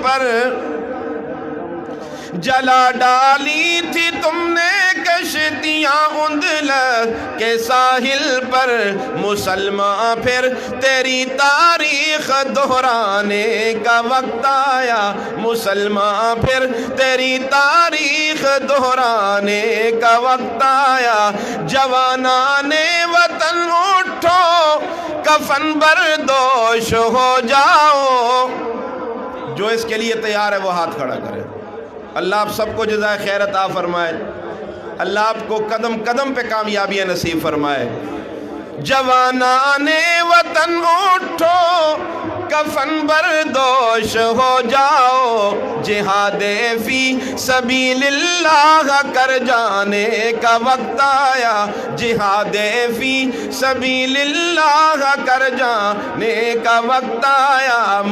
پر جلا ڈالی تھی تم نے کشتیاں اندل کے ساحل پر، مسلمان پھر تیری تاریخ دہرانے کا وقت آیا، مسلمان پھر تیری تاریخ دہرانے کا وقت آیا، جوانان وطن اٹھو کفن بردوش ہو جاؤ۔ جو اس کے لیے تیار ہے وہ ہاتھ کھڑا کرے۔ اللہ آپ سب کو جزائے خیر عطا فرمائے، اللہ آپ کو قدم قدم پہ کامیابیاں نصیب فرمائے۔ جوانان وطن اٹھو کفن بردوش ہو جاؤ، جہاد فی سبیل اللہ کر جانے کا وقت آیا، جہاد فی سبیل اللہ کر جانے کا وقت آیا،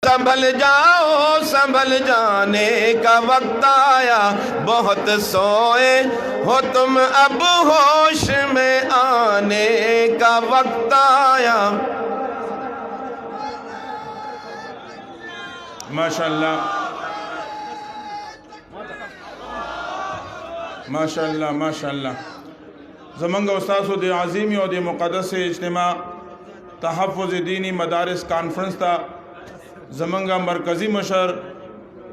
سنبھل جاؤ سنبھل جانے کا وقت آیا، بہت سوئے ہو تم اب ہوش میں آنے کا وقت آیا۔ ماشاءاللہ ماشاءاللہ ماشاءاللہ۔ زمانگا استاذ دے عظیمی اور دے مقدس اجتماع تحفظ دینی مدارس کانفرنس تا زمانگا مرکزی مشر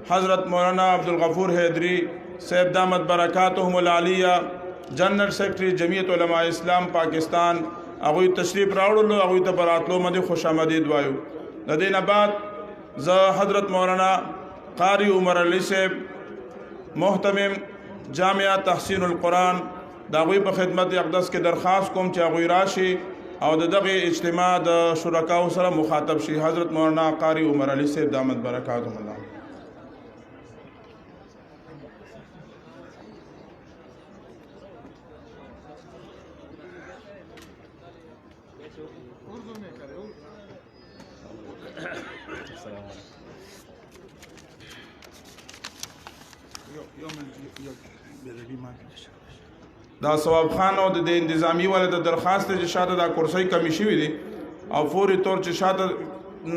حضرت مولانا عبدالغفور حیدری صاحب دامت برکاتہم العالیہ، جنرل سیکرٹری جمعیت علماء اسلام پاکستان، اگوی تشریف راوڑلو، اگوی تبراتلو مدی خوش آمدید وایو۔ ندین بعد حضرت مولانا قاری عمر علی صاحب محتمم جامعہ تحسین القرآن داغوی پر خدمت اقدس کے درخواست کوم چی اگوی راشی اور دغی اجتماع دا شرکاء سره مخاطب شی۔ حضرت مولانا قاری عمر علی صاحب دامت برکاتہم اللہ۔ دا ثواب خان او د انتظامی والے د درخواست چې شاته دا کورسۍ کمی شوي دي او فوري طور چې شاته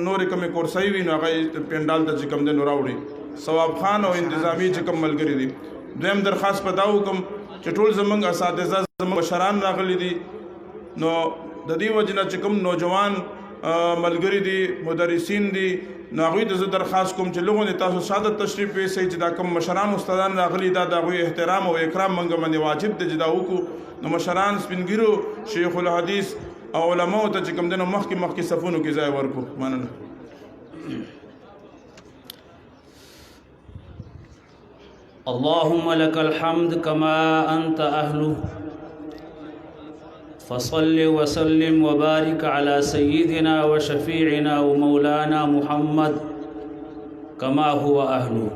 نورې کمې کورسۍ وي نو هغه پنډال ته چې کوم دی نو راوړي۔ ثواب خان او انتظامی چې کوم ملګري دي، دویم درخواست په دا وکم چې ټول زمونږ اساتذه زمونږ مشران راغلي دي، نو د دې وجې نه چې کوم نوجوان ملګري دي مدرسین دي، نو هغوی ته زه درخواست کوم چې لږ غوندې تاسو ساده تشریف یوسئ چې دا کوم مشران استادان راغلي دا د هغوی احترام او اکرام موږ باندې واجب دی چې دا وکړو۔ نو مشران سپینګیرو شیخ الحدیث او علماو ته چې کوم دی نو مخکې صفونو کې ځای ورکړو۔ مننه۔ اللهم لك الحمد كما أنت أهله، فصل وسلم وبارك على سيدنا وشفيعنا ومولانا محمد كما هو أهله.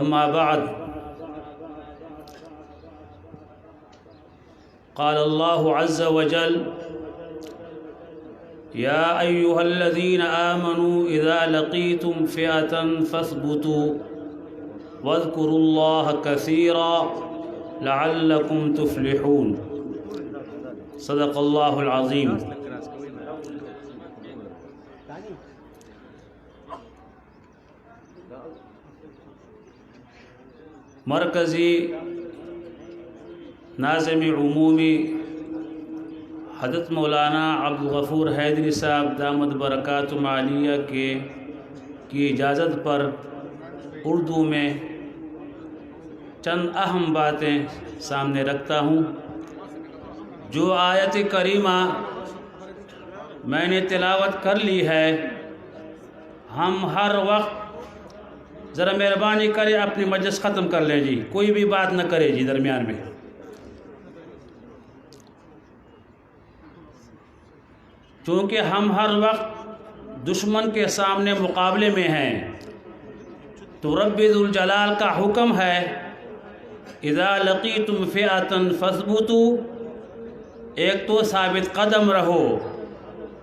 أما بعد، قال الله عز وجل: يا أيها الذين آمنوا إذا لقيتم فئة فاثبتوا واذكروا الله كثيرا لعلكم تفلحون۔ صدق اللہ العظیم۔ مرکزی ناظم عمومی حضرت مولانا عبدالغفور حیدری صاحب دامت برکاتہم عالیہ کی اجازت پر اردو میں چند اہم باتیں سامنے رکھتا ہوں۔ جو آیت کریمہ میں نے تلاوت کر لی ہے، ہم ہر وقت ذرا مہربانی کرے اپنی مجلس ختم کر لیں جی، کوئی بھی بات نہ کرے جی درمیان میں۔ چونکہ ہم ہر وقت دشمن کے سامنے مقابلے میں ہیں، تو رب ذوالجلال کا حکم ہے اذا لقیتم فئة فاثبتوا، ایک تو ثابت قدم رہو۔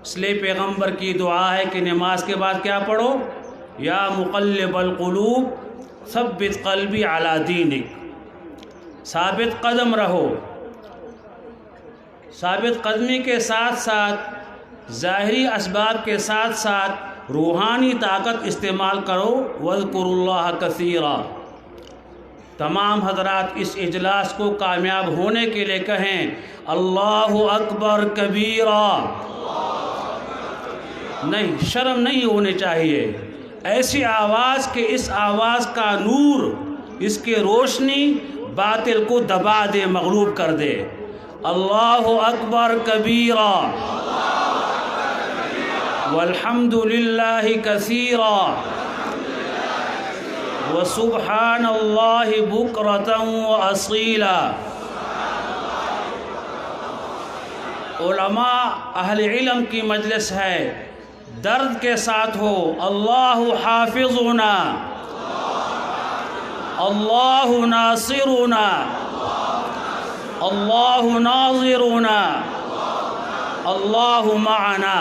اس لیے پیغمبر کی دعا ہے کہ نماز کے بعد کیا پڑھو؟ یا مقلب القلوب ثبت قلبی علی دینک، ثابت قدم رہو۔ ثابت قدمی کے ساتھ ساتھ ظاہری اسباب کے ساتھ ساتھ روحانی طاقت استعمال کرو، وَاذْكُرُوا اللَّهَ كَثِيرًا۔ تمام حضرات اس اجلاس کو کامیاب ہونے کے لیے کہیں اللہ اکبر کبیرہ۔ نہیں، شرم نہیں ہونی چاہیے، ایسی آواز کہ اس آواز کا نور، اس کی روشنی باطل کو دبا دے، مغلوب کر دے۔ اللہ اکبر کبیرہ والحمد للہ کثیرا وسبحان اللہ بکرۃ واصیلا۔ علماء اہل علم کی مجلس ہے، درد کے ساتھ ہو اللہ حافظنا، اللہ ناصرنا، اللہ ناظرنا، اللہ معنا۔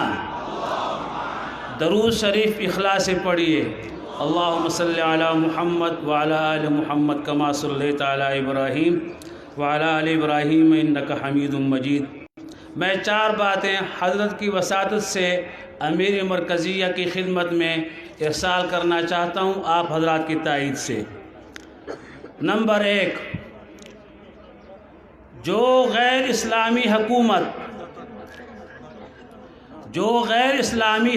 درود شریف اخلاص سے پڑھیے، اللہم صلی علی محمد وعلی آل محمد کما صلیت علی ابراہیم وعلی آل ابراہیم انک حمید مجید۔ میں 4 باتیں حضرت کی وساطت سے امیر مرکزیہ کی خدمت میں ارسال کرنا چاہتا ہوں آپ حضرات کی تائید سے۔ نمبر 1، جو غیر اسلامی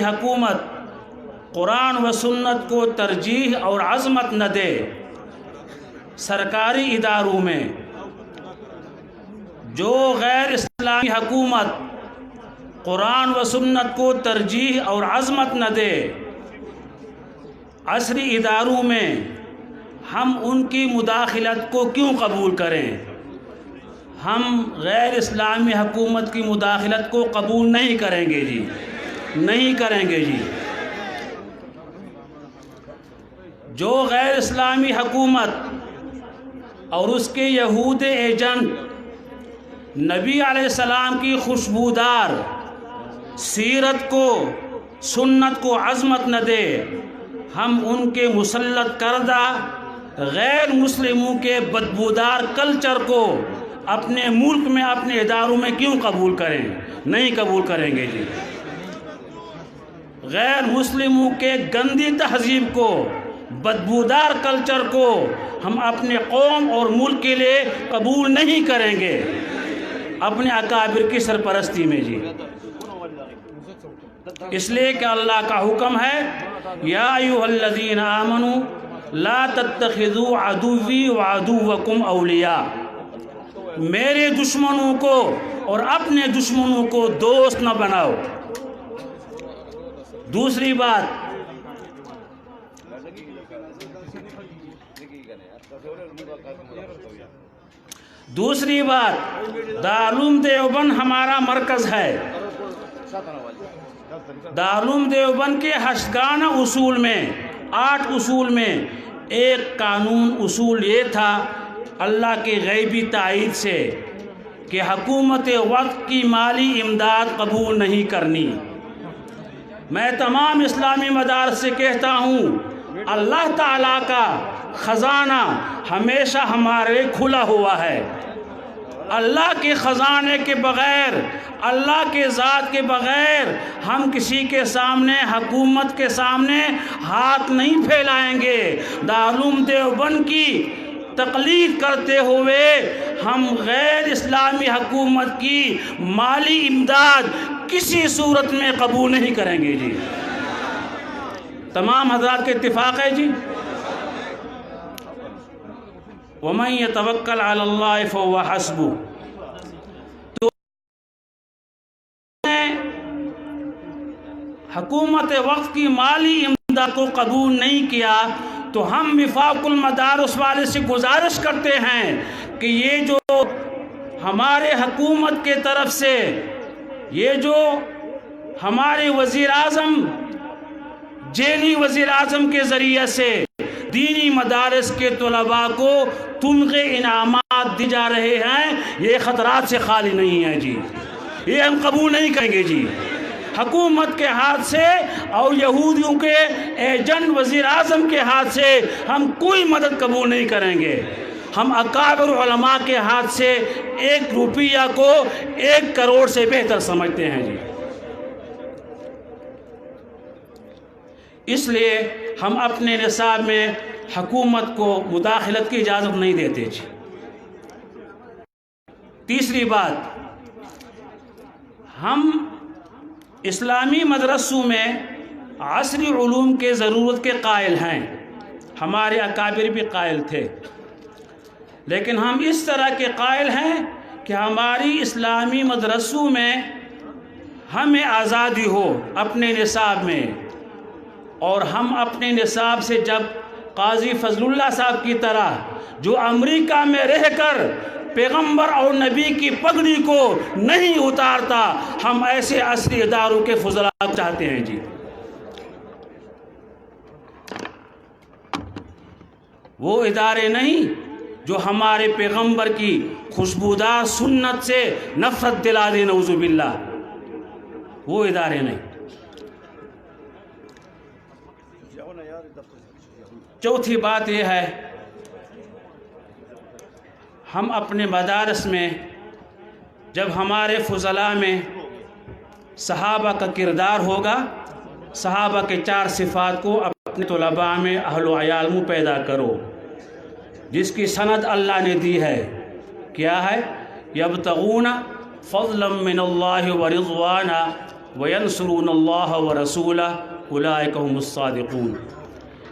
حکومت قرآن و سنت کو ترجیح اور عظمت نہ دے، سرکاری اداروں میں جو غیر اسلامی حکومت قرآن و سنت کو ترجیح اور عظمت نہ دے، عصری اداروں میں ہم ان کی مداخلت کو کیوں قبول کریں؟ ہم غیر اسلامی حکومت کی مداخلت کو قبول نہیں کریں گے جی، نہیں کریں گے جی۔ جو غیر اسلامی حکومت اور اس کے یہود ایجنٹ نبی علیہ السلام کی خوشبودار سیرت کو، سنت کو عظمت نہ دے، ہم ان کے مسلط کردہ غیر مسلموں کے بدبودار کلچر کو اپنے ملک میں، اپنے اداروں میں کیوں قبول کریں؟ نہیں قبول کریں گے جی۔ غیر مسلموں کے گندی تہذیب کو، بدبودار کلچر کو ہم اپنے قوم اور ملک کے لیے قبول نہیں کریں گے، اپنے اکابر کی سرپرستی میں جی۔ اس لیے کہ اللہ کا حکم ہے یا ایھا الذین آمنوا لا تتخذوا عدوی وعدوکم اولیاء، میرے دشمنوں کو اور اپنے دشمنوں کو دوست نہ بناؤ۔ دوسری بات، دارالعلوم دیوبند ہمارا مرکز ہے۔ دارالعلوم دیوبند کے 8 اصول میں، 8 اصول میں ایک قانون اصول یہ تھا اللہ کے غیبی تائید سے کہ حکومت وقت کی مالی امداد قبول نہیں کرنی۔ میں تمام اسلامی مدارس سے کہتا ہوں اللہ تعالیٰ کا خزانہ ہمیشہ ہمارے کھلا ہوا ہے۔ اللہ کے خزانے کے بغیر، اللہ کے ذات کے بغیر ہم کسی کے سامنے، حکومت کے سامنے ہاتھ نہیں پھیلائیں گے۔ دارالعلوم دیوبند کی تقلید کرتے ہوئے ہم غیر اسلامی حکومت کی مالی امداد کسی صورت میں قبول نہیں کریں گے جی۔ تمام حضرات کے اتفاق ہے جی۔ وَمَن يَتَوَكَّلْ عَلَى اللَّهِ فَهُوَ حَسْبُهُ۔ تو حکومت وقت کی مالی امداد کو قبول نہیں کیا تو ہم وفاق المدارس والے سے گزارش کرتے ہیں کہ یہ جو ہمارے حکومت کے طرف سے، یہ جو ہمارے وزیر اعظم، جیلی وزیر اعظم کے ذریعے سے دینی مدارس کے طلباء کو تمغے انعامات دی جا رہے ہیں، یہ خطرات سے خالی نہیں ہے جی، یہ ہم قبول نہیں کریں گے جی۔ حکومت کے ہاتھ سے اور یہودیوں کے ایجنٹ وزیر اعظم کے ہاتھ سے ہم کوئی مدد قبول نہیں کریں گے۔ ہم اکابر علماء کے ہاتھ سے 1 روپیہ کو 1 کروڑ سے بہتر سمجھتے ہیں جی۔ اس لیے ہم اپنے نصاب میں حکومت کو مداخلت کی اجازت نہیں دیتے جی۔ تیسری بات، ہم اسلامی مدرسوں میں عصری علوم کے ضرورت کے قائل ہیں، ہمارے اکابر بھی قائل تھے، لیکن ہم اس طرح کے قائل ہیں کہ ہماری اسلامی مدرسوں میں ہمیں آزادی ہو اپنے نصاب میں، اور ہم اپنے نصاب سے جب قاضی فضل اللہ صاحب کی طرح جو امریکہ میں رہ کر پیغمبر اور نبی کی پگڑی کو نہیں اتارتا، ہم ایسے عصری اداروں کے فضلاء چاہتے ہیں جی۔ وہ ادارے نہیں جو ہمارے پیغمبر کی خوشبودار سنت سے نفرت دلا دے، نعوذ باللہ، وہ ادارے نہیں۔ چوتھی بات یہ ہے، ہم اپنے مدارس میں جب ہمارے فضلاء میں صحابہ کا کردار ہوگا، صحابہ کے 4 صفات کو اپنے طلباء میں اہل و عیال میں پیدا کرو، جس کی سند اللہ نے دی ہے۔ کیا ہے؟ یبتغون فضلا من اللہ ورضوانا وینصرون اللہ ورسولہ اولئک هم الصادقون۔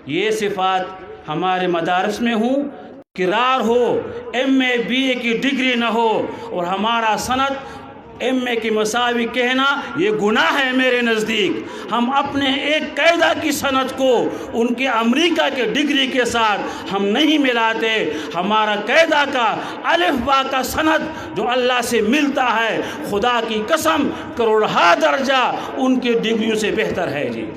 یہ صفات ہمارے مدارس میں ہوں، قرار ہو، ایم اے بی اے کی ڈگری نہ ہو، اور ہمارا سند ایم اے کی مساوی کہنا یہ گناہ ہے میرے نزدیک۔ ہم اپنے ایک قاعدہ کی سند کو ان کے امریکہ کے ڈگری کے ساتھ ہم نہیں ملاتے۔ ہمارا قاعدہ کا الف با کا سند جو اللہ سے ملتا ہے، خدا کی قسم کروڑہا درجہ ان کی ڈگریوں سے بہتر ہے جی۔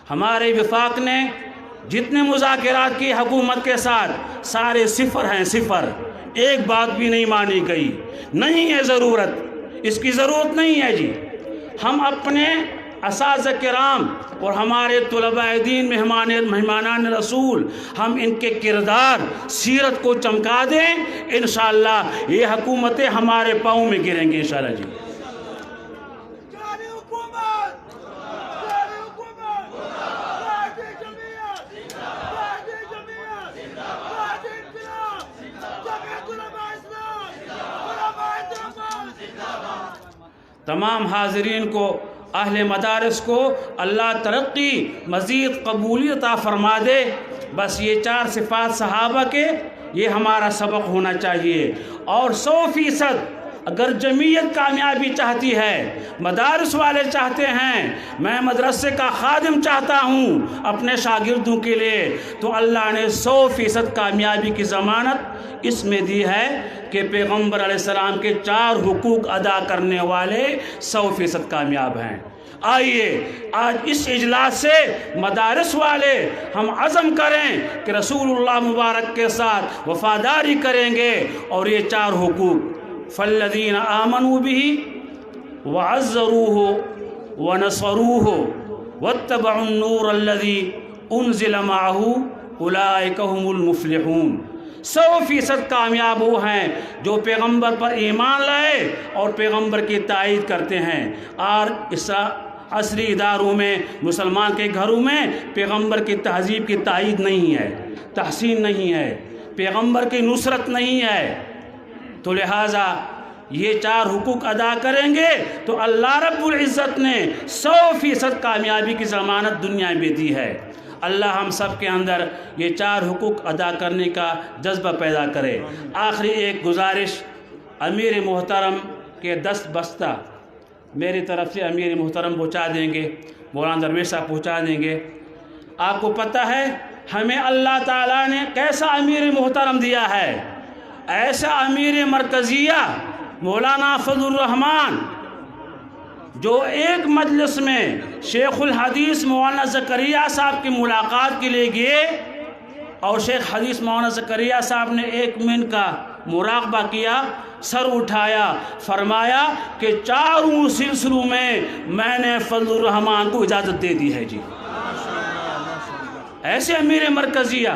ہمارے وفاق نے جتنے مذاکرات کی حکومت کے ساتھ، سارے صفر ہیں، صفر، ایک بات بھی نہیں مانی گئی۔ نہیں ہے ضرورت، اس کی ضرورت نہیں ہے جی۔ ہم اپنے اساتذہ کرام اور ہمارے طلباء دین مہمانان رسول، ہم ان کے کردار سیرت کو چمکا دیں، انشاءاللہ یہ حکومتیں ہمارے پاؤں میں گریں گے انشاءاللہ جی۔ تمام حاضرین کو، اہل مدارس کو اللہ ترقی مزید قبولیت عطا فرما دے۔ بس یہ 4 صفات صحابہ کے، یہ ہمارا سبق ہونا چاہیے۔ اور 100% اگر جمعیت کامیابی چاہتی ہے، مدارس والے چاہتے ہیں، میں مدرسے کا خادم چاہتا ہوں اپنے شاگردوں کے لیے، تو اللہ نے 100% کامیابی کی ضمانت اس میں دی ہے کہ پیغمبر علیہ السلام کے 4 حقوق ادا کرنے والے 100% کامیاب ہیں۔ آئیے آج اس اجلاس سے مدارس والے ہم عزم کریں کہ رسول اللہ مبارک کے ساتھ وفاداری کریں گے، اور یہ 4 حقوق فالذین آمنوا به وعزروه ونصروه واتبعوا النور الذی انزل معه اولئک هم المفلحون۔ 100% کامیاب وہ ہیں جو پیغمبر پر ایمان لائے اور پیغمبر کی تائید کرتے ہیں۔ اور اس عصری اداروں میں، مسلمان کے گھروں میں پیغمبر کی تہذیب کی تائید نہیں ہے، تحسین نہیں ہے، پیغمبر کی نصرت نہیں ہے۔ تو لہٰذا یہ 4 حقوق ادا کریں گے تو اللہ رب العزت نے 100% کامیابی کی ضمانت دنیا میں دی ہے۔ اللہ ہم سب کے اندر یہ 4 حقوق ادا کرنے کا جذبہ پیدا کرے۔ آخری ایک گزارش، امیر محترم کے 10 بستہ میری طرف سے امیر محترم پہنچا دیں گے، مولانا درویش صاحب پہنچا دیں گے۔ آپ کو پتہ ہے ہمیں اللہ تعالیٰ نے کیسا امیر محترم دیا ہے؟ ایسا امیر مرکزیہ مولانا فضل الرحمان، جو ایک مجلس میں شیخ الحدیث مولانا زکریا صاحب کی ملاقات کے لیے گئے، اور شیخ حدیث مولانا زکریا صاحب نے 1 منٹ کا مراقبہ کیا، سر اٹھایا، فرمایا کہ 4 سلسلوں میں نے فضل الرحمان کو اجازت دے دی ہے جی۔ ایسے امیر مرکزیہ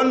1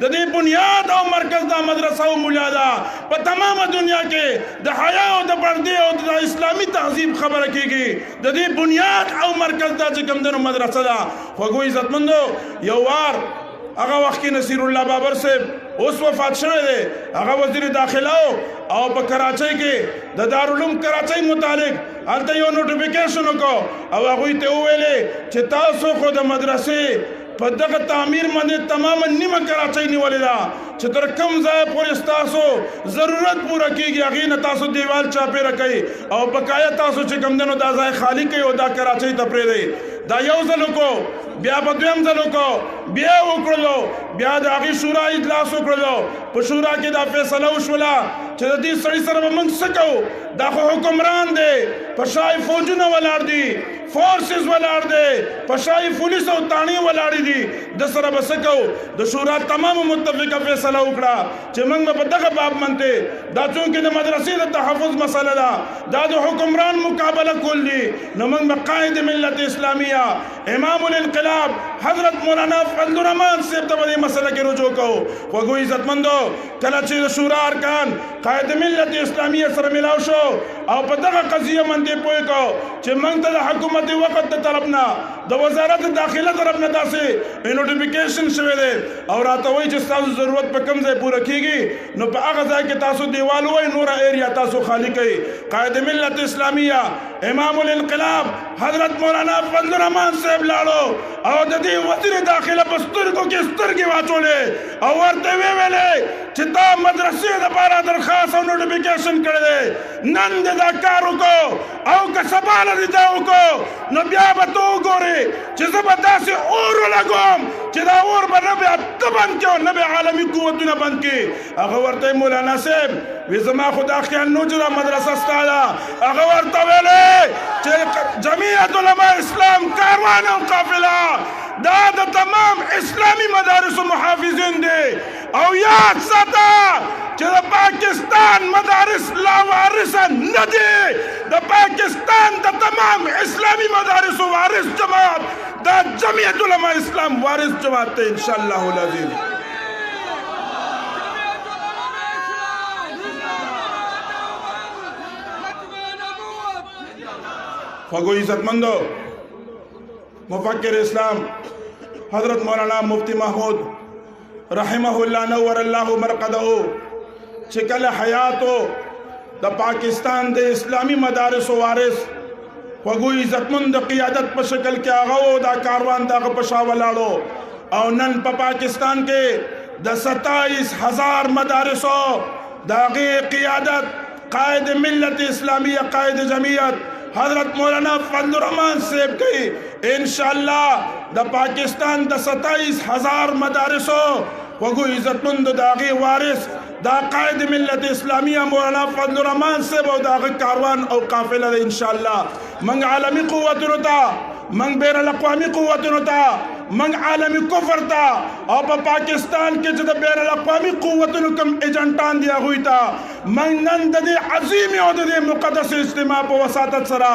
د دې بنیاد او مرکز دا مدرسه او مولا ده په تمامه دنیا کې د حیا او د پردې او د اسلامي تهذیب خبره کیږي د دې بنیاد او مرکز دا چې کوم دنو مدرسه ده خوږو عزتمندو یو وار هغه وخت کې نصیر الله بابر صاحب اوس وفات شوی دی هغه وزیر داخله او په کراچۍ کې د دارالعلوم کراچۍ متعلق هلته یو نوټیفیکیشن وکړو او هغوی ته وویلې چې تاسو خو د مدرسې په دغه تعمیر باندې تماما نیمه کراچۍ نیولې ده چې تر کوم ځای پورې ستاسو ضرورت پوره کیږي هغې نه تاسو دیوال چاپېره کوئ او بقایا تاسو چې کوم دی نو دا ځای خالی کوئ او دا کراچۍ ته پرېږدئ دا یو ځل وکړو بیا په دویم ځل وکړو بیا وکړلو بیا د هغې شورا اجلاس وکړلو په شورا کې دا فیصله وشوله چې د دې سړي سره به موږ څه کوو دا خو حکمران دی په شای فوجونه ولاړ دي فورسز ولاړ دی په شای پولیس او تاڼې ولاړې دي د سره به څه کوو د شورا تمامو متفقه فیصله وکړه چې موږ به په دغه باب منته دا چونکې د مدرسې د تحفظ مسله ده دا د حکمران مقابله کول دي نو موږ به قائد ملت اسلامیه امام الانقلاب حضرت مولانا فضل الرحمن صاحب ته دې مسله کې رجوع کوو خوږو عزتمندو کله چې د شورا ارکان قائد ملت اسلامیه سره ملاو شو او په دغه قضیه باندې پوه کو چې موږ ته د حکومت وقت د طرف نه د وزارت داخله طرف نه داسې نوټیفیکیشن شوی دی او راته وایي چې ستاسو ضرورت په کوم ځای پوره کیږي نو په هغه ځای کې تاسو دیوال وای نوره ایریا تاسو خالی کړئ قائد ملت اسلامیه امام الانقلاب حضرت مولانا فضل الرحمن صاحب لاړو او د دې وزیر داخله په سترګو کې سترګې واچولې او ورته ویلې چې تا مدرسې دپاره درخواست او نوټیفیکیشن کړی دی نن دې دا کار وکړو او که سبا له دې دا وکړو نو بیا به ته وګورې چې زه به داسې اور ولګوم چې دا اور به نه به ته بند کړې او نه به عالمي قوتونه بند کړي هغه ورته مولانا صاحب وی زما خو دا خیال نو چې دا مدرسه ستا ده هغه ورته ویلې چې جمعیت علما اسلام کاروان او قافله دا د تمام اسلامی مدارس و محافظین دي او یاد ساته چې د پاکستان مدارس لاوارثه نه دي د پاکستان د تمام اسلامی مدارس و وارث جماعت دا جمعیت علما اسلام وارث جماعت ته انشاءالله العظیم خوږو عزتمندو مفکر اسلام حضرت مولانا مفتی محمود رحمه الله نور الله مرقده چې کله حیاتو د پاکستان د اسلامی مدارس و وارث خوږو عزتمند قیادت په شکل کې هغه دا کاروان دغه په شا ولاړو او نن په پاکستان کې د 27,000 مدارسو دغه قیادت قائد ملت اسلامیه قائد جمعیت حضرت مولانا فضل الرحمن صاحب کی انشاءاللہ دا پاکستان دا 27,000 مدارسو وگو عزتمند داغی وارث دا قائد ملت اسلامیہ مولانا فضل الرحمن صاحب او داغی کاروان او قافلہ دا انشاءاللہ منگ عالمی قوت نتا منگ بین الاقوامی قوت نتا منگ عالمی کفر تا او پا پاکستان کے جد بین الاقوامی قوتنو کم ایجنٹان دیا ہوئی تا منگ نند دے عظیمی او دے مقدس اجتماع پا وساطت سرا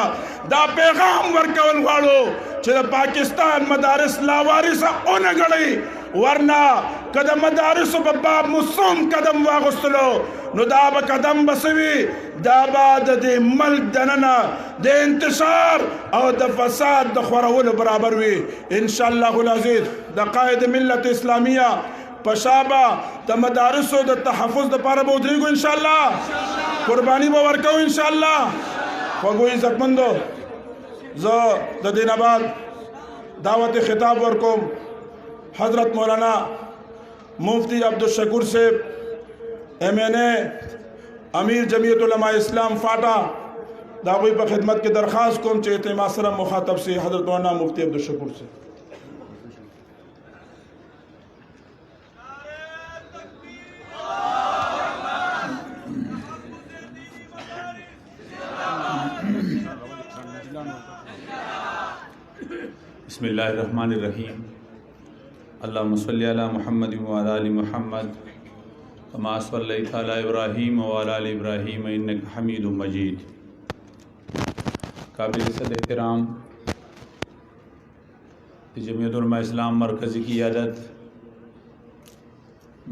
دا پیغام ورکول غالو چد پاکستان مدارس لاوارسا اونا گڑی ورنہ قدم مدارس پا باب مصوم قدم واغستلو نو دا با قدم بسوی دا با دے ملک دننا دے انتشار او دا فساد دا خورول برابر وی انشاءاللہ العزیز دا قائد ملت اسلامیہ پشابا دا مدارس و دا تحفظ دا پارا بودری کو انشاءاللہ قربانی باورکو انشاءاللہ خوگو عزت مندو زو دا دین آباد دعوت خطاب ورکوم حضرت مولانا مفتی عبدالشکور صاحب MNA امیر جمعیت علماء اسلام فاٹا داغوی پر خدمت کے درخواست کوم چاہتے ہیں معصرم مخاطب سے حضرت مولانا مفتی عبدالشکور سے بسم اللہ الرحمن الرحیم اللہم صلی علی محمد وعلی آل محمد کما صلیت علی ابراہیم وعلی آل ابراہیم انک حمید مجید قابل عزت احترام جمعیت علماء اسلام مرکزی قیادت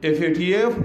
FATF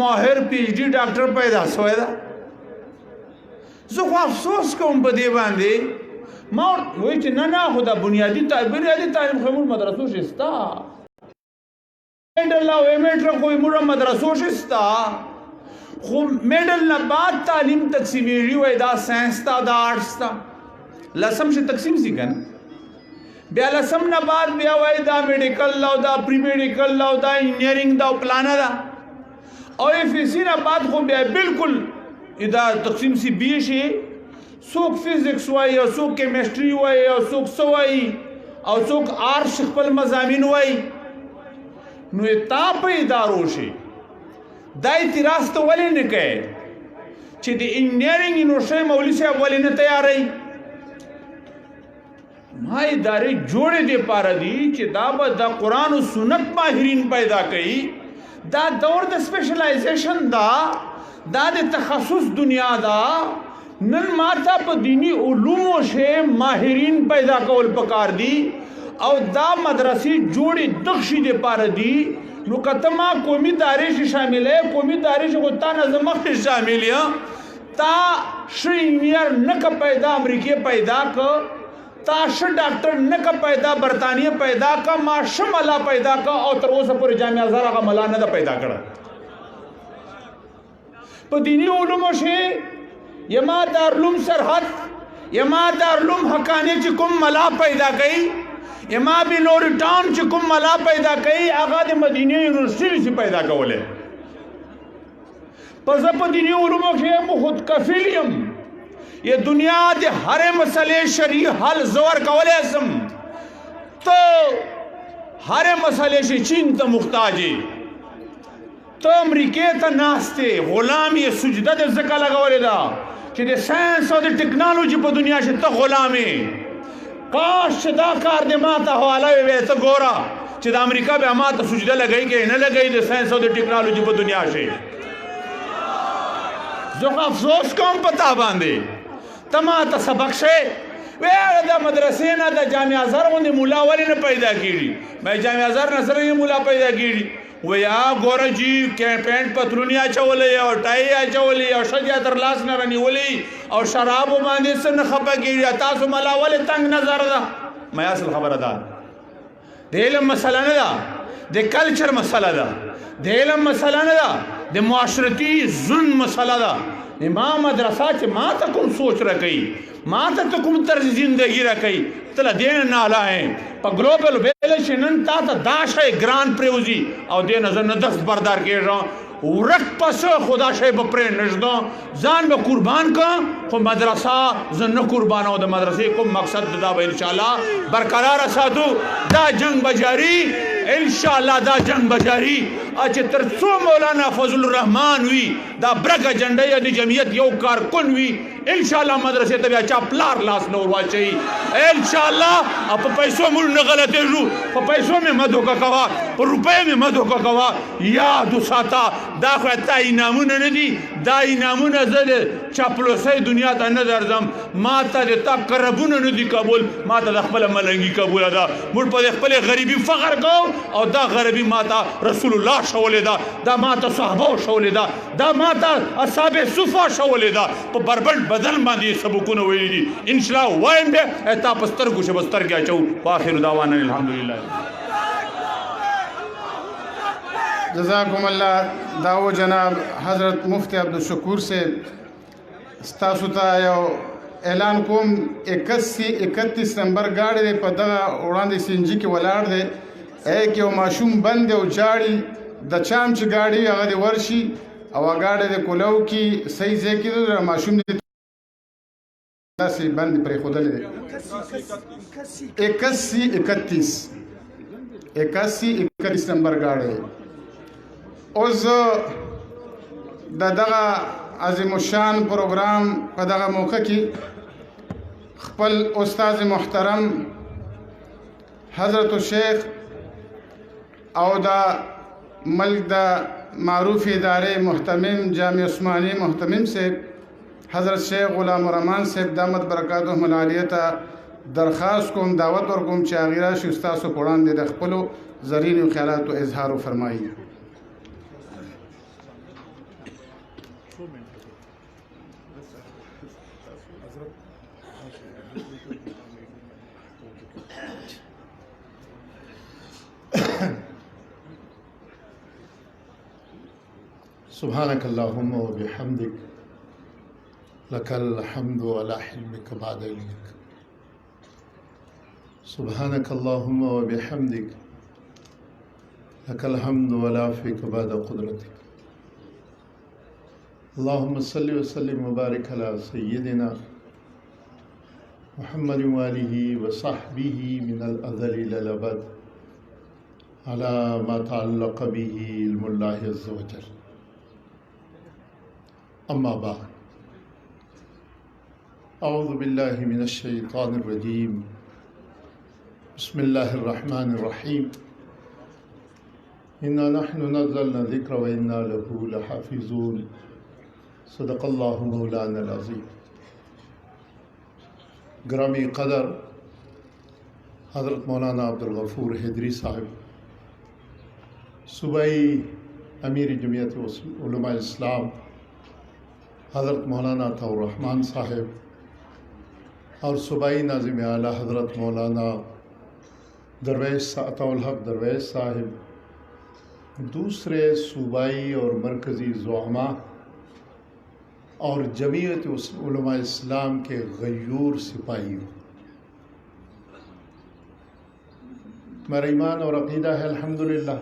ماهر پی ایچ ډي ډاکټر پیدا شوی ده. زه خو افسوس کوم په دې باندې. ما وایي چې نه خو دا بنیادي تعلیم خو موږ مدرسو شسته میډل او میټرک خو موږ مدرسو شسته خو میډل نه بعد تعلیم تقسیمیږي وای دا ساينس تا دا آرټس تا لسم شي تقسیم سي کنه بیا لسم نه بعد بیا وای دا میډیکل لا دا پری میډیکل لا دا انجینیرینګ دا پلان دا او اف سی نه بعد خو بیا بالکل ادا تقسیم سی بی شي څوک فزکس وای او څوک کیمستري وای او څوک سوای او څوک آرټس خپل مضامین وای نو تا په ادارو شي دا اعتراض ته ولې نه کوي چې د انجینیرینګ یونیورسيټي مولوي صاحب ولې نه تیارای ما ادارې جوړې دي پاره دي چې دا به د قران او سنت ماهرین پیدا کړي دا دور د سپیشلایزیشن دا د تخصص دنیا دا نن ماته په دینی علومو شه ماهرین پیدا کول پکار دي او دا مدرسې جوړې دښې دي پاره دي نو کته ما قومي دارش شامل ہے قومي دارش ہوتا نظم شامل ہے تا شینیر نک پیدا امریکہ پیدا ک تا ش ډاکټر نک پیدا برطانیہ پیدا ک ما شملا پیدا ک او تر اوسه پورې جامع ازهر هغه ملا نه پیدا کړه په دینی علومو شی یما دارالعلوم سرحد یما دارالعلوم حقانی چې کوم ملا پیدا کړي اما بلوری ټاون چې کوم ملا پیدا کړي هغه د مدینه یونیورسيټي پیدا کوله پس په دینی علومو کې مو خود کفیل یم یہ دنیا د هر مسئلے شرعی حل زور کولای سم تو هر مسئلے شي چین ته محتاج تو امریکې ته ناشته غلام یې سجده د زکه لګولې دا چې د ساينس او د ټیکنالوژي په دنیا کې ته غلامې کاش دا کار دې ماته حواله وي ته ګورا چې د امریکا به ماته سجده لګای کې نه لګای د ساينس او د ټیکنالوژي په دنیا کې زه افسوس کوم پتا باندې تماته سبق شه وې د مدرسې نه د جامع ازهر غوندې مولا ولې نه پیدا کیږي مې جامع ازهر نه سره مولا پیدا کیږي ویا ګوره جی پینټ پتلونی اچولې او ټای اچولې او شجا تر لاس نه رنیولې او شراب باندې سن خپه کیږي تاسو ملا ولې تنگ نظر ده مې اصل خبره ده د علم مسله نه ده د کلچر مسله ده د علم مسله نه ده د معاشرتي ظلم مسله ده ما مدرسه چې ما ته کوم سوچ راکې ما ته کوم طرز زندگی راکې تل دین نه لای په ګلوبل ویلیشن نن تا ته داشه ګران پروزی او دین نه دست بردار کېږم ورک پس خدا شی په پرې نشدو ځان به قربان کا خو مدرسه زنه قربان او د مدرسې کوم مقصد دا به ان شاء الله برقرار ساتو دا جنگ بجاری ان شاء الله دا جنگ بجاری چې ترڅو مولانا فضل الرحمن وی دا برګ جنډه د جمعیت یو کارکون وی ان شاء الله مدرسې ته بیا چا پلار لاس نور واچي ان شاء الله په پیسو مول نه غلطه جو په پیسو مې مدو کا کوا په روپې مې مدو کا کوا یاد وساته دا خو ته انعامونه نه دي دا انعامونه زده چاپلوسي دنیا ته نه درځم ما ته د تا قربونه نه دي قبول ما ته د خپل ملنګي قبول ده موږ په خپل غریبي فخر کو او دا غریبي ما ته رسول الله شولې دا ما ته صحابه شولې دا ما ته اصحاب صفه شولې دا په بربند بدل باندې سبقونه ویلي دي ان شاء الله وایم به تا پستر کو شبستر کې اچو واخر دعوانا الحمدلله جزاکم الله داو جناب حضرت مفتی عبدالشکور سے ستاسو ته یو اعلان کوم 31 نمبر گاڑی په دغه وړاندې سینجی کې ولاړ دی کې یو ماشوم بند او جاړي د چام چې گاڑی هغه د ورشي او گاڑی د کولو کې صحیح ځای کې د ماشوم داسې بند پرې خودلې 31 نمبر گاڑی اوس دغه عظیم الشان پروګرام په دغه موقع کې خپل استاد محترم حضرت الشیخ او دا ملک دا معروف ادارے محتمم جامع عثمانی محتمم سے حضرت شیخ غلام الرحمن صاحب دامت برکاتهم العالیہ ته درخواست کوم دعوت ورکوم چې هغه راشي استاسو قرآن د خپلو زرین خیالات او اظهار فرمایي سبحانك اللهم وبحمدك لك الحمد على حلمك بعد علمك. سبحانك اللهم وبحمدك لك الحمد على عفوك بعد قدرتك. اللهم صل وسلم وبارك على سيدنا محمد وآله وصحبه من الأزل إلى الأبد على ما تعلق به علم الله عز وجل. اما بعد، اعوذ باللہ من الشیطان الرجیم، بسم اللہ الرحمن الرحیم. انا نحن نزلنا الذکر وانا له لحافظون. صدق اللہ مولانا العظیم. گرامی قدر حضرت مولانا عبدالغفور حیدری صاحب، صوبائی امیر جمعیت علماء اسلام حضرت مولانا عطاء الرحمن صاحب اور صوبائی ناظم اعلیٰ حضرت مولانا درویش عطاء الحق درویش صاحب، دوسرے صوبائی اور مرکزی زعماء اور جمعیت علماء اسلام کے غیور سپاہیوں، میرا ایمان اور عقیدہ ہے الحمدللہ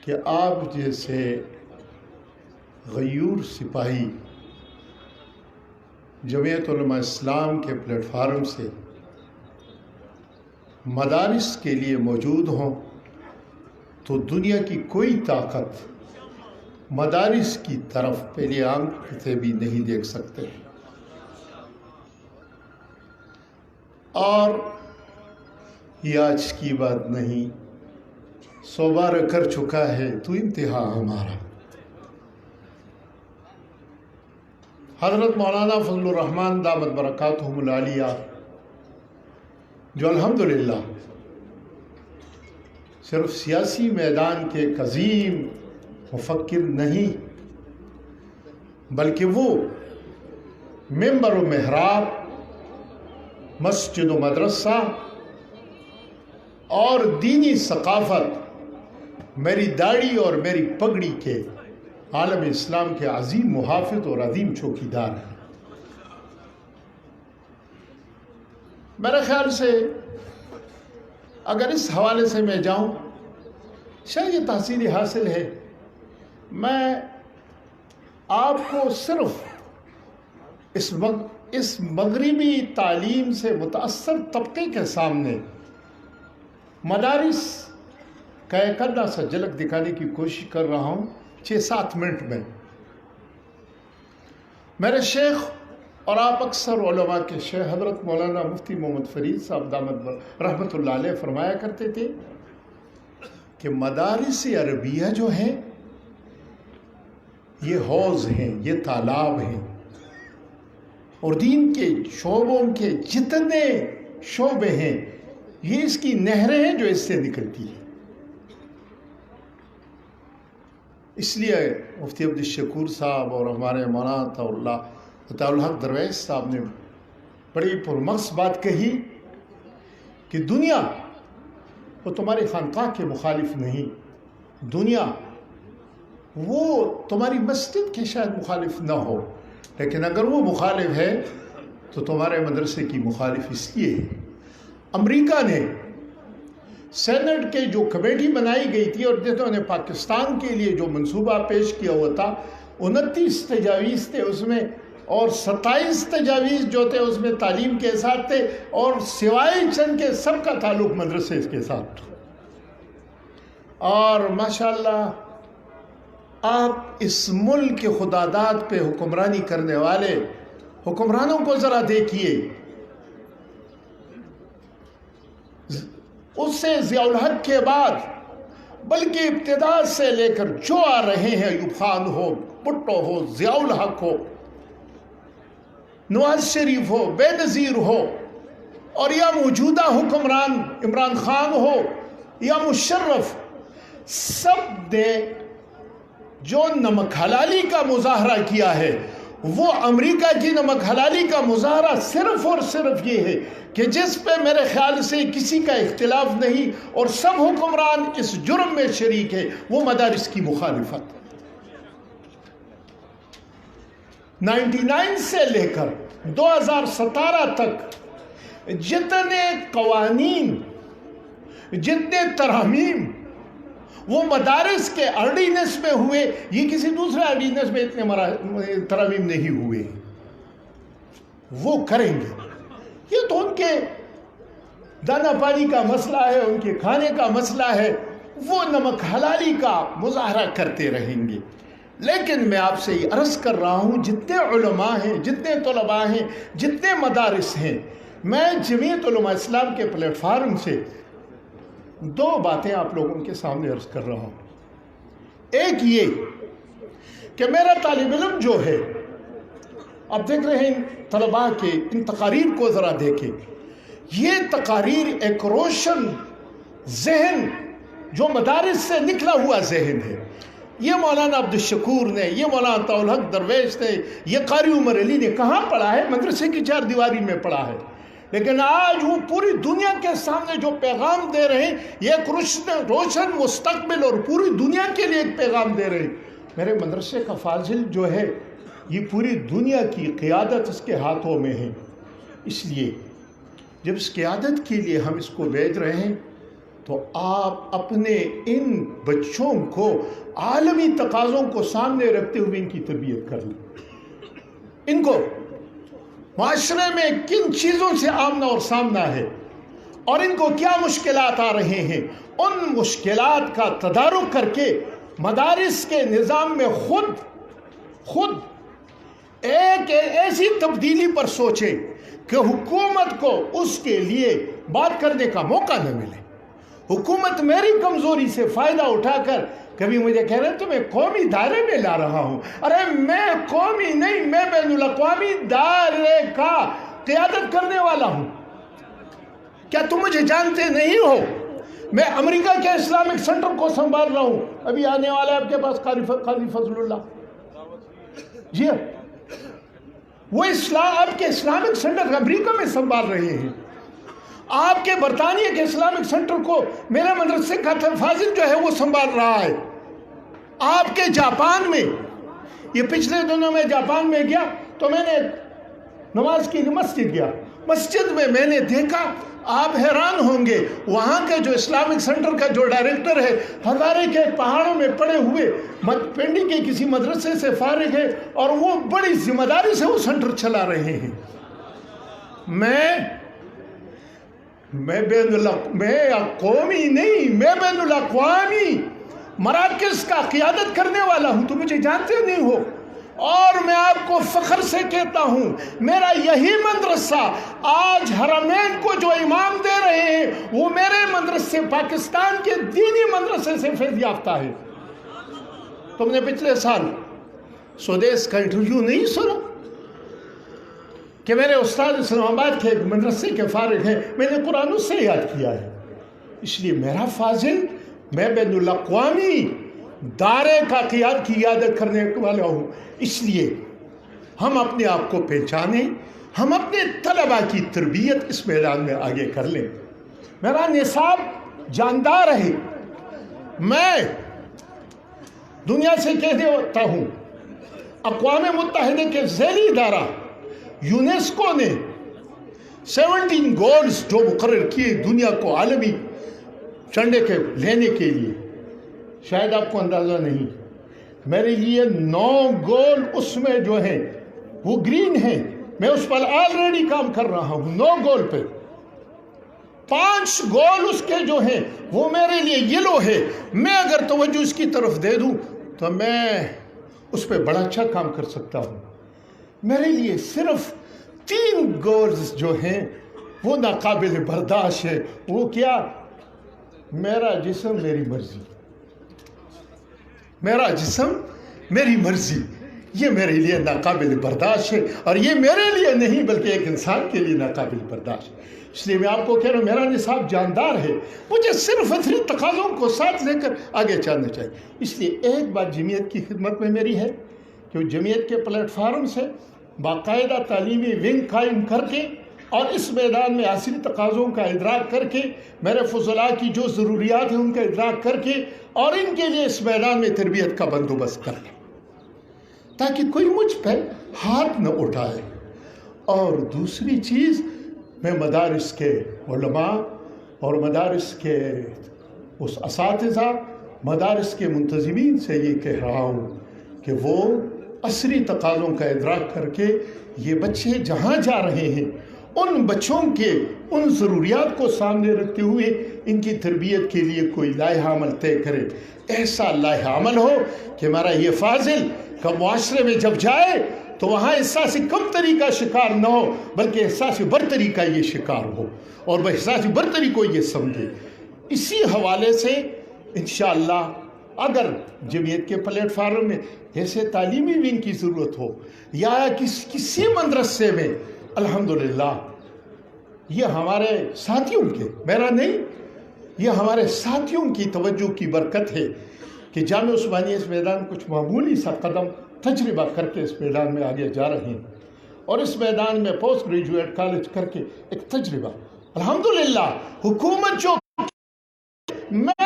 کہ آپ جیسے غیور سپاہی جمعیت علماء اسلام کے پلیٹ فارم سے مدارس کے لیے موجود ہوں تو دنیا کی کوئی طاقت مدارس کی طرف پہلے آنکھ سے بھی نہیں دیکھ سکتے. اور یہ آج کی بات نہیں، 100 بار کر چکا ہے تو انتہا ہمارا. حضرت مولانا فضل الرحمن دامت برکاتہم العالیہ، جو الحمدللہ صرف سیاسی میدان کے ایک عظیم مفکر نہیں، بلکہ وہ ممبر و محراب، مسجد و مدرسہ اور دینی ثقافت، میری داڑھی اور میری پگڑی کے عالم اسلام کے عظیم محافظ اور عظیم چوکیدار ہیں. میرے خیال سے اگر اس حوالے سے میں جاؤں، شاید یہ تحصیل حاصل ہے، میں آپ کو صرف اس مغربی تعلیم سے متاثر طبقے کے سامنے مدارس کا ایک ادنا سا جھلک دکھانے کی کوشش کر رہا ہوں 6-7 منٹ میں. میرے شیخ اور آپ اکثر علماء کے شیخ حضرت مولانا مفتی محمد فرید صاحب دامت رحمت اللہ علیہ فرمایا کرتے تھے کہ مدارس عربیہ جو ہیں یہ حوض ہیں، یہ تالاب ہیں، اور دین کے شعبوں کے جتنے شعبے ہیں یہ اس کی نہریں ہیں جو اس سے نکلتی ہیں. اس لیے مفتی عبدالشکور صاحب اور ہمارے مولانا عطاء الحق درویش صاحب نے بڑی پرمغز بات کہی کہ دنیا وہ تمہاری خانقاہ کے مخالف نہیں، دنیا وہ تمہاری مسجد کے شاید مخالف نہ ہو، لیکن اگر وہ مخالف ہے تو تمہارے مدرسے کی مخالف اس لیے ہے. امریکہ نے سینٹ کے جو کمیٹی بنائی گئی تھی اور جنہوں نے پاکستان کے لیے جو منصوبہ پیش کیا ہوا تھا، 29 تجاویز تھے اس میں، اور 27 تجاویز جو تھے اس میں تعلیم کے ساتھ تھے، اور سوائے چند کے سب کا تعلق مدرسے کے ساتھ. اور ماشاءاللہ آپ اس ملک کے خداداد پہ حکمرانی کرنے والے حکمرانوں کو ذرا دیکھیے. اس سے ضیاء الحق کے بعد بلکہ ابتدا سے لے کر جو آ رہے ہیں، ایوب خان ہو، بھٹو ہو، ضیاء الحق ہو، نواز شریف ہو، بے نظیر ہو، اور یا موجودہ حکمران عمران خان ہو یا مشرف، سب نے جو نمک حلالی کا مظاہرہ کیا ہے وہ امریکہ کی نمک حلالی کا مظاہرہ صرف اور صرف یہ ہے کہ جس پہ میرے خیال سے کسی کا اختلاف نہیں اور سب حکمران اس جرم میں شریک ہے، وہ مدارس کی مخالفت۔ 99 سے لے کر 2017 تک جتنے قوانین، جتنے ترامیم وہ مدارس کے آرڈیننس میں ہوئے، یہ کسی دوسرے آرڈیننس میں اتنے ترامیم نہیں ہوئے، وہ کریں گے۔ یہ تو ان کے دانا پانی کا مسئلہ ہے، ان کے کھانے کا مسئلہ ہے، وہ نمک حلالی کا مظاہرہ کرتے رہیں گے۔ لیکن میں آپ سے یہ عرض کر رہا ہوں، جتنے علماء ہیں، جتنے طلباء ہیں، جتنے مدارس ہیں، میں جمعیت علماء اسلام کے پلیٹ فارم سے دو باتیں آپ لوگوں کے سامنے عرض کر رہا ہوں۔ ایک یہ کہ میرا طالب علم جو ہے، اب دیکھ رہے ہیں طلباء کے ان تقاریر کو ذرا دیکھیں، یہ تقاریر ایک روشن ذہن جو مدارس سے نکلا ہوا ذہن ہے۔ یہ مولانا عبدالشکور نے، یہ مولانا عطاء الحق درویش نے، یہ قاری عمر علی نے کہاں پڑھا ہے؟ مدرسے کی چار دیواری میں پڑھا ہے۔ لیکن آج وہ پوری دنیا کے سامنے جو پیغام دے رہے ہیں، یہ ایک روشن مستقبل اور پوری دنیا کے لیے ایک پیغام دے رہے ہیں۔ میرے مدرسے کا فاضل جو ہے، یہ پوری دنیا کی قیادت اس کے ہاتھوں میں ہے۔ اس لیے جب اس قیادت کے لیے ہم اس کو بھیج رہے ہیں تو آپ اپنے ان بچوں کو عالمی تقاضوں کو سامنے رکھتے ہوئے ان کی تربیت کر لیں۔ ان کو معاشرے میں کن چیزوں سے آمنا اور سامنا ہے اور ان کو کیا مشکلات آ رہے ہیں، ان مشکلات کا تدارک کر کے مدارس کے نظام میں خود ایک ایسی تبدیلی پر سوچے کہ حکومت کو اس کے لیے بات کرنے کا موقع نہ ملے۔ حکومت میری کمزوری سے فائدہ اٹھا کر کبھی مجھے کہہ رہے تو میں قومی دائرے میں لا رہا ہوں۔ ارے میں قومی نہیں، میں بین الاقوامی دائرے کا قیادت کرنے والا ہوں۔ کیا تم مجھے جانتے نہیں ہو؟ میں امریکہ کے اسلامک سینٹر کو سنبھال رہا ہوں۔ ابھی آنے والا ہے آپ کے پاس قاضی فضل اللہ جی، وہ آپ کے اسلامک سینٹر امریکہ میں سنبھال رہے ہیں۔ آپ کے برطانیہ کے اسلامک سینٹر کو میرا مدرسے کا فاضل جو ہے وہ سنبھال رہا ہے۔ آپ کے جاپان میں، یہ پچھلے دنوں میں جاپان میں گیا تو میں نے نماز کی مسجد گیا، مسجد میں میں نے دیکھا، آپ حیران ہوں گے، وہاں کے جو اسلامک سینٹر کا جو ڈائریکٹر ہے، ہزارے کے پہاڑوں میں پڑے ہوئے پنڈی کے کسی مدرسے سے فارغ ہے اور وہ بڑی ذمہ داری سے وہ سینٹر چلا رہے ہیں۔ میں قومی نہیں، میں بین الاقوامی مراکز کا قیادت کرنے والا ہوں، تو مجھے جانتے نہیں ہو۔ اور میں آپ کو فخر سے کہتا ہوں، میرا یہی مدرسہ آج حرمین کو جو امام دے رہے ہیں، وہ میرے مدرسے پاکستان کے دینی مدرسے سے فیض یافتہ ہے۔ تم نے پچھلے سال سودیس کا انٹرویو نہیں سنا کہ میرے استاد اسلام آباد کے ایک مدرسے کے فارغ ہیں، میں نے قرآن اس سے یاد کیا ہے۔ اس لیے میرا فاضل، میں بین الاقوامی دائرے کا قیادت کرنے والا ہوں۔ اس لیے ہم اپنے آپ کو پہچانیں، ہم اپنے طلباء کی تربیت اس میدان میں آگے کر لیں۔ میرا نصاب جاندار ہے۔ میں دنیا سے کہنے ہوتا ہوں، اقوام متحدہ کے ذیلی ادارہ یونیسکو نے 17 گولز جو مقرر کیے دنیا کو عالمی چنڈے کے لینے کے لیے، شاید آپ کو اندازہ نہیں، میرے لیے 9 گول اس میں جو ہیں وہ گرین ہیں، میں اس پر آلریڈی کام کر رہا ہوں۔ 9 گول پہ 5 گول اس کے جو ہیں وہ میرے لیے یلو ہے۔ میں اگر توجہ اس کی طرف دے دوں تو میں اس پہ بڑا اچھا کام کر سکتا ہوں۔ میرے لیے صرف 3 گولز جو ہیں وہ ناقابل برداشت ہے۔ وہ کیا؟ میرا جسم میری مرضی، میرا جسم میری مرضی۔ یہ میرے لیے ناقابل برداشت ہے، اور یہ میرے لیے نہیں بلکہ ایک انسان کے لیے ناقابل برداشت ہے۔ اس لیے میں آپ کو کہہ رہا ہوں میرا نصاب جاندار ہے، مجھے صرف فطری تقاضوں کو ساتھ لے کر آگے چلنا چاہیے۔ اس لیے ایک بات جمعیت کی خدمت میں میری ہے کہ جمعیت کے پلیٹ فارم سے باقاعدہ تعلیمی ونگ قائم کر کے اور اس میدان میں عصری تقاضوں کا ادراک کر کے، میرے فضلاء کی جو ضروریات ہیں ان کا ادراک کر کے، اور ان کے لیے اس میدان میں تربیت کا بندوبست کر لیں تاکہ کوئی مجھ پہ ہاتھ نہ اٹھائے۔ اور دوسری چیز، میں مدارس کے علماء اور مدارس کے اس اساتذہ، مدارس کے منتظمین سے یہ کہہ رہا ہوں کہ وہ عصری تقاضوں کا ادراک کر کے یہ بچے جہاں جا رہے ہیں ان بچوں کے ان ضروریات کو سامنے رکھتے ہوئے ان کی تربیت کے لیے کوئی لائحہ عمل طے کرے، ایسا لائحہ عمل ہو کہ ہمارا یہ فاضل کا معاشرے میں جب جائے تو وہاں احساس کمتری کا شکار نہ ہو بلکہ احساس برتری کا یہ شکار ہو، اور وہ احساس برتری کو یہ سمجھے۔ اسی حوالے سے انشاءاللہ اگر جمعیت کے پلیٹ فارم میں ایسے تعلیمی ونگ کی ضرورت ہو یا کسی مدرسے میں، الحمدللہ یہ ہمارے ساتھیوں کے، میرا نہیں، یہ ہمارے ساتھیوں کی توجہ کی برکت ہے کہ جامعہ عثمانیہ اس میدان کچھ معمولی سا قدم تجربہ کر کے اس میدان میں آگے جا رہے ہیں، اور اس میدان میں پوسٹ گریجویٹ کالج کر کے ایک تجربہ، الحمدللہ حکومت جو میں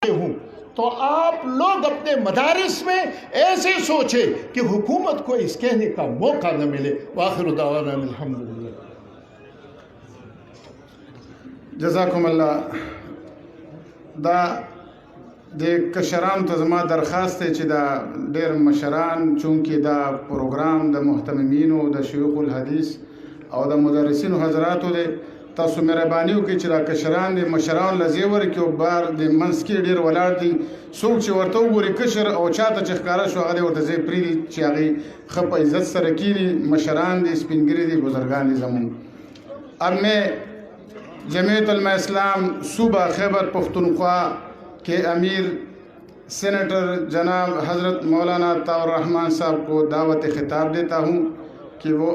ہوں تو آپ لوگ اپنے مدارس میں ایسے سوچے کہ حکومت کو اس کہنے کا موقع نہ ملے۔ وآخر دعوانا الحمدللہ۔ جزاکم اللہ۔ دا د کشران ته زما درخواست دی چې دا ډېر مشران چونکې دا پروګرام د محتممینو د شیوخ الحدیث او د مدرسینو حضراتو دی، تاسو مهرباني وکړئ چې دا کشران د مشران له ځای ورکړي او بار د منځ کې ډېر ولاړ دي، څوک چې ورته وګوري کشر او چاته چې ښکاره شو هغه دی ورته ځای پرېږدي چې هغې ښه په عزت سره کښېني، مشران دي، سپین ږیري دي، بزرگان دي زمونږ۔ اب میں جمعیت علماء اسلام صوبہ خیبر پختونخوا کے امیر سینیٹر جناب حضرت مولانا طاہر الرحمان صاحب کو دعوت خطاب دیتا ہوں کہ وہ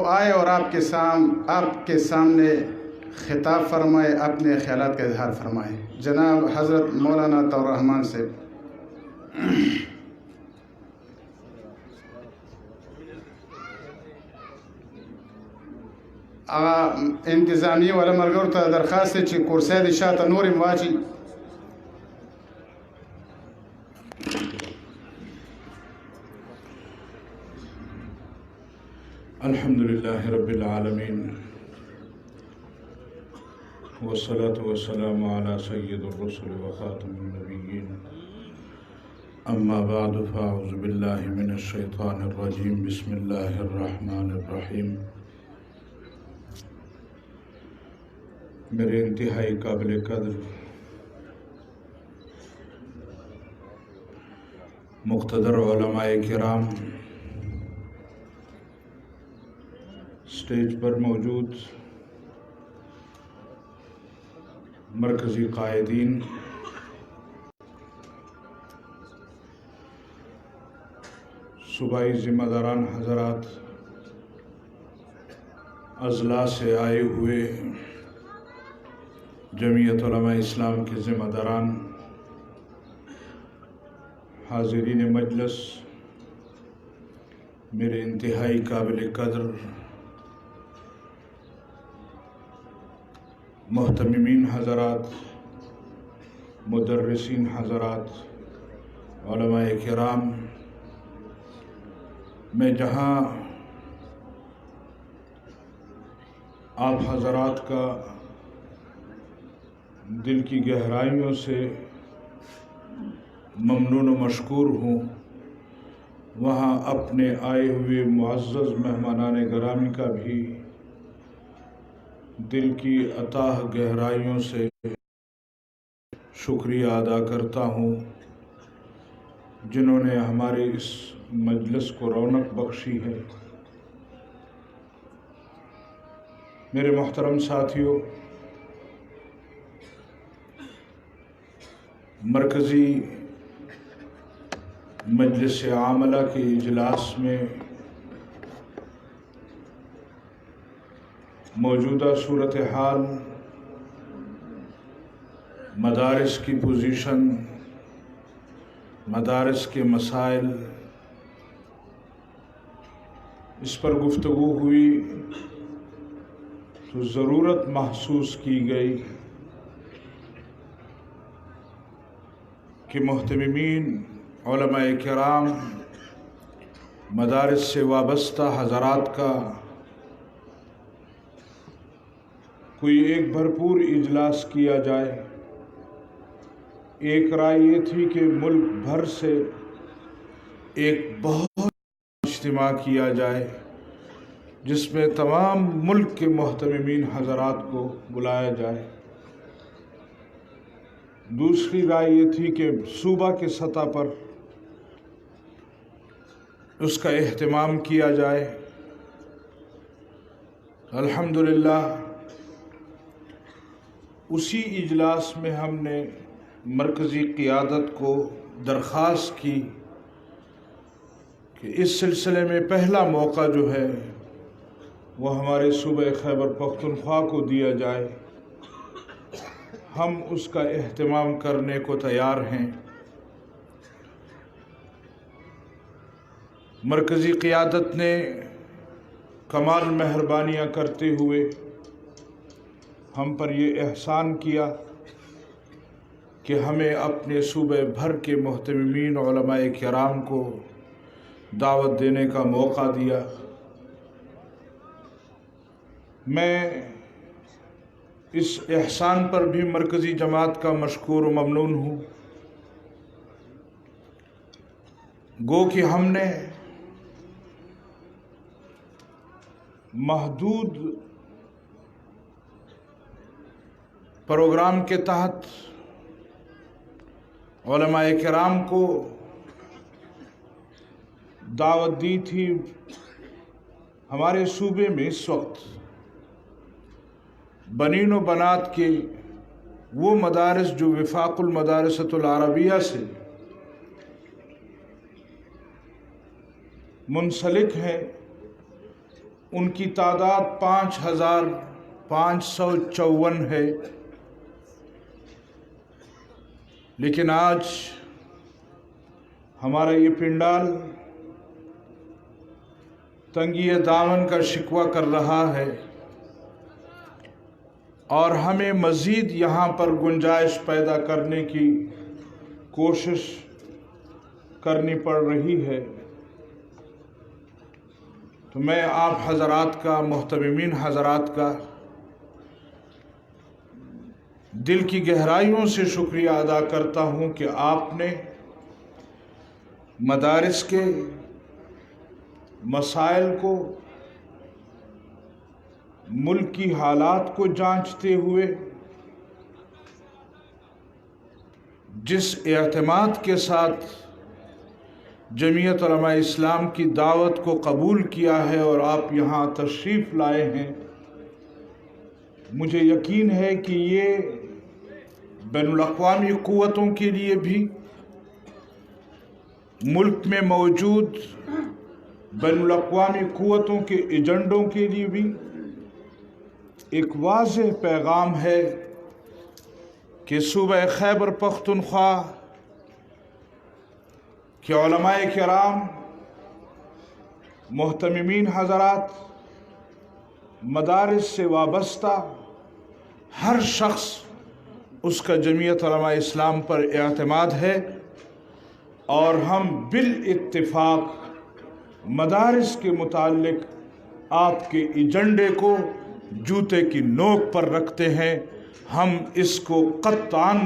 آئے اور آپ کے سامنے خطاب فرمائے، اپنے خیالات کا اظہار فرمائے۔ جناب حضرت مولانا طاہر الرحمان سے انتظامی والا ملګرو ته درخواست دی چې کرسۍ د شاته نور هم واچي۔ الحمد لله رب العالمين والصلاة والسلام على سيد الرسل وخاتم النبيين، أما بعد فأعوذ بالله من الشيطان الرجيم، بسم الله الرحمن الرحيم۔ میرے انتہائی قابل قدر مقتدر علماء کرام، اسٹیج پر موجود مرکزی قائدین، صوبائی ذمہ داران حضرات، اضلاع سے آئے ہوئے جمعیت علماء اسلام کے ذمہ داران، حاضرین مجلس، میرے انتہائی قابل قدر محتممین حضرات، مدرسین حضرات، علماء کرام، میں جہاں آپ حضرات کا دل کی گہرائیوں سے ممنون و مشکور ہوں، وہاں اپنے آئے ہوئے معزز مہمانان گرامی کا بھی دل کی اتاہ گہرائیوں سے شکریہ ادا کرتا ہوں، جنہوں نے ہمارے اس مجلس کو رونق بخشی ہے۔ میرے محترم ساتھیوں، مرکزی مجلس عاملہ کے اجلاس میں موجودہ صورتحال، مدارس کی پوزیشن، مدارس کے مسائل، اس پر گفتگو ہوئی تو ضرورت محسوس کی گئی کہ محتممین علماء کرام، مدارس سے وابستہ حضرات کا کوئی ایک بھرپور اجلاس کیا جائے۔ ایک رائے یہ تھی کہ ملک بھر سے ایک بہت اجتماع کیا جائے جس میں تمام ملک کے محتممین حضرات کو بلایا جائے۔ دوسری رائے یہ تھی کہ صوبہ کے سطح پر اس کا اہتمام کیا جائے۔ الحمدللہ اسی اجلاس میں ہم نے مرکزی قیادت کو درخواست کی کہ اس سلسلے میں پہلا موقع جو ہے وہ ہمارے صوبہ خیبر پختونخوا کو دیا جائے، ہم اس کا اہتمام کرنے کو تیار ہیں۔ مرکزی قیادت نے کمال مہربانیاں کرتے ہوئے ہم پر یہ احسان کیا کہ ہمیں اپنے صوبہ بھر کے محتممین علماء کرام کو دعوت دینے کا موقع دیا۔ میں اس احسان پر بھی مرکزی جماعت کا مشکور و ممنون ہوں۔ گو کہ ہم نے محدود پروگرام کے تحت علماء کرام کو دعوت دی تھی۔ ہمارے صوبے میں اس وقت بنین و بنات کے وہ مدارس جو وفاق المدارسۃ العربیہ سے منسلک ہیں، ان کی تعداد 5554 ہے، لیکن آج ہمارا یہ پنڈال تنگی دامن کا شکوہ کر رہا ہے اور ہمیں مزید یہاں پر گنجائش پیدا کرنے کی کوشش کرنی پڑ رہی ہے۔ تو میں آپ حضرات کا، محتممین حضرات کا دل کی گہرائیوں سے شکریہ ادا کرتا ہوں کہ آپ نے مدارس کے مسائل کو، ملک کی حالات کو جانچتے ہوئے جس اعتماد کے ساتھ جمعیت علماء اسلام کی دعوت کو قبول کیا ہے اور آپ یہاں تشریف لائے ہیں، مجھے یقین ہے کہ یہ بین الاقوامی قوتوں کے لیے بھی، ملک میں موجود بین الاقوامی قوتوں کے ایجنڈوں کے لیے بھی ایک واضح پیغام ہے کہ صوبہ خیبر پختونخوا کہ علماء کرام، محتممین حضرات، مدارس سے وابستہ ہر شخص، اس کا جمعیت علماء اسلام پر اعتماد ہے اور ہم بالاتفاق مدارس کے متعلق آپ کے ایجنڈے کو جوتے کی نوک پر رکھتے ہیں۔ ہم اس کو قطعاً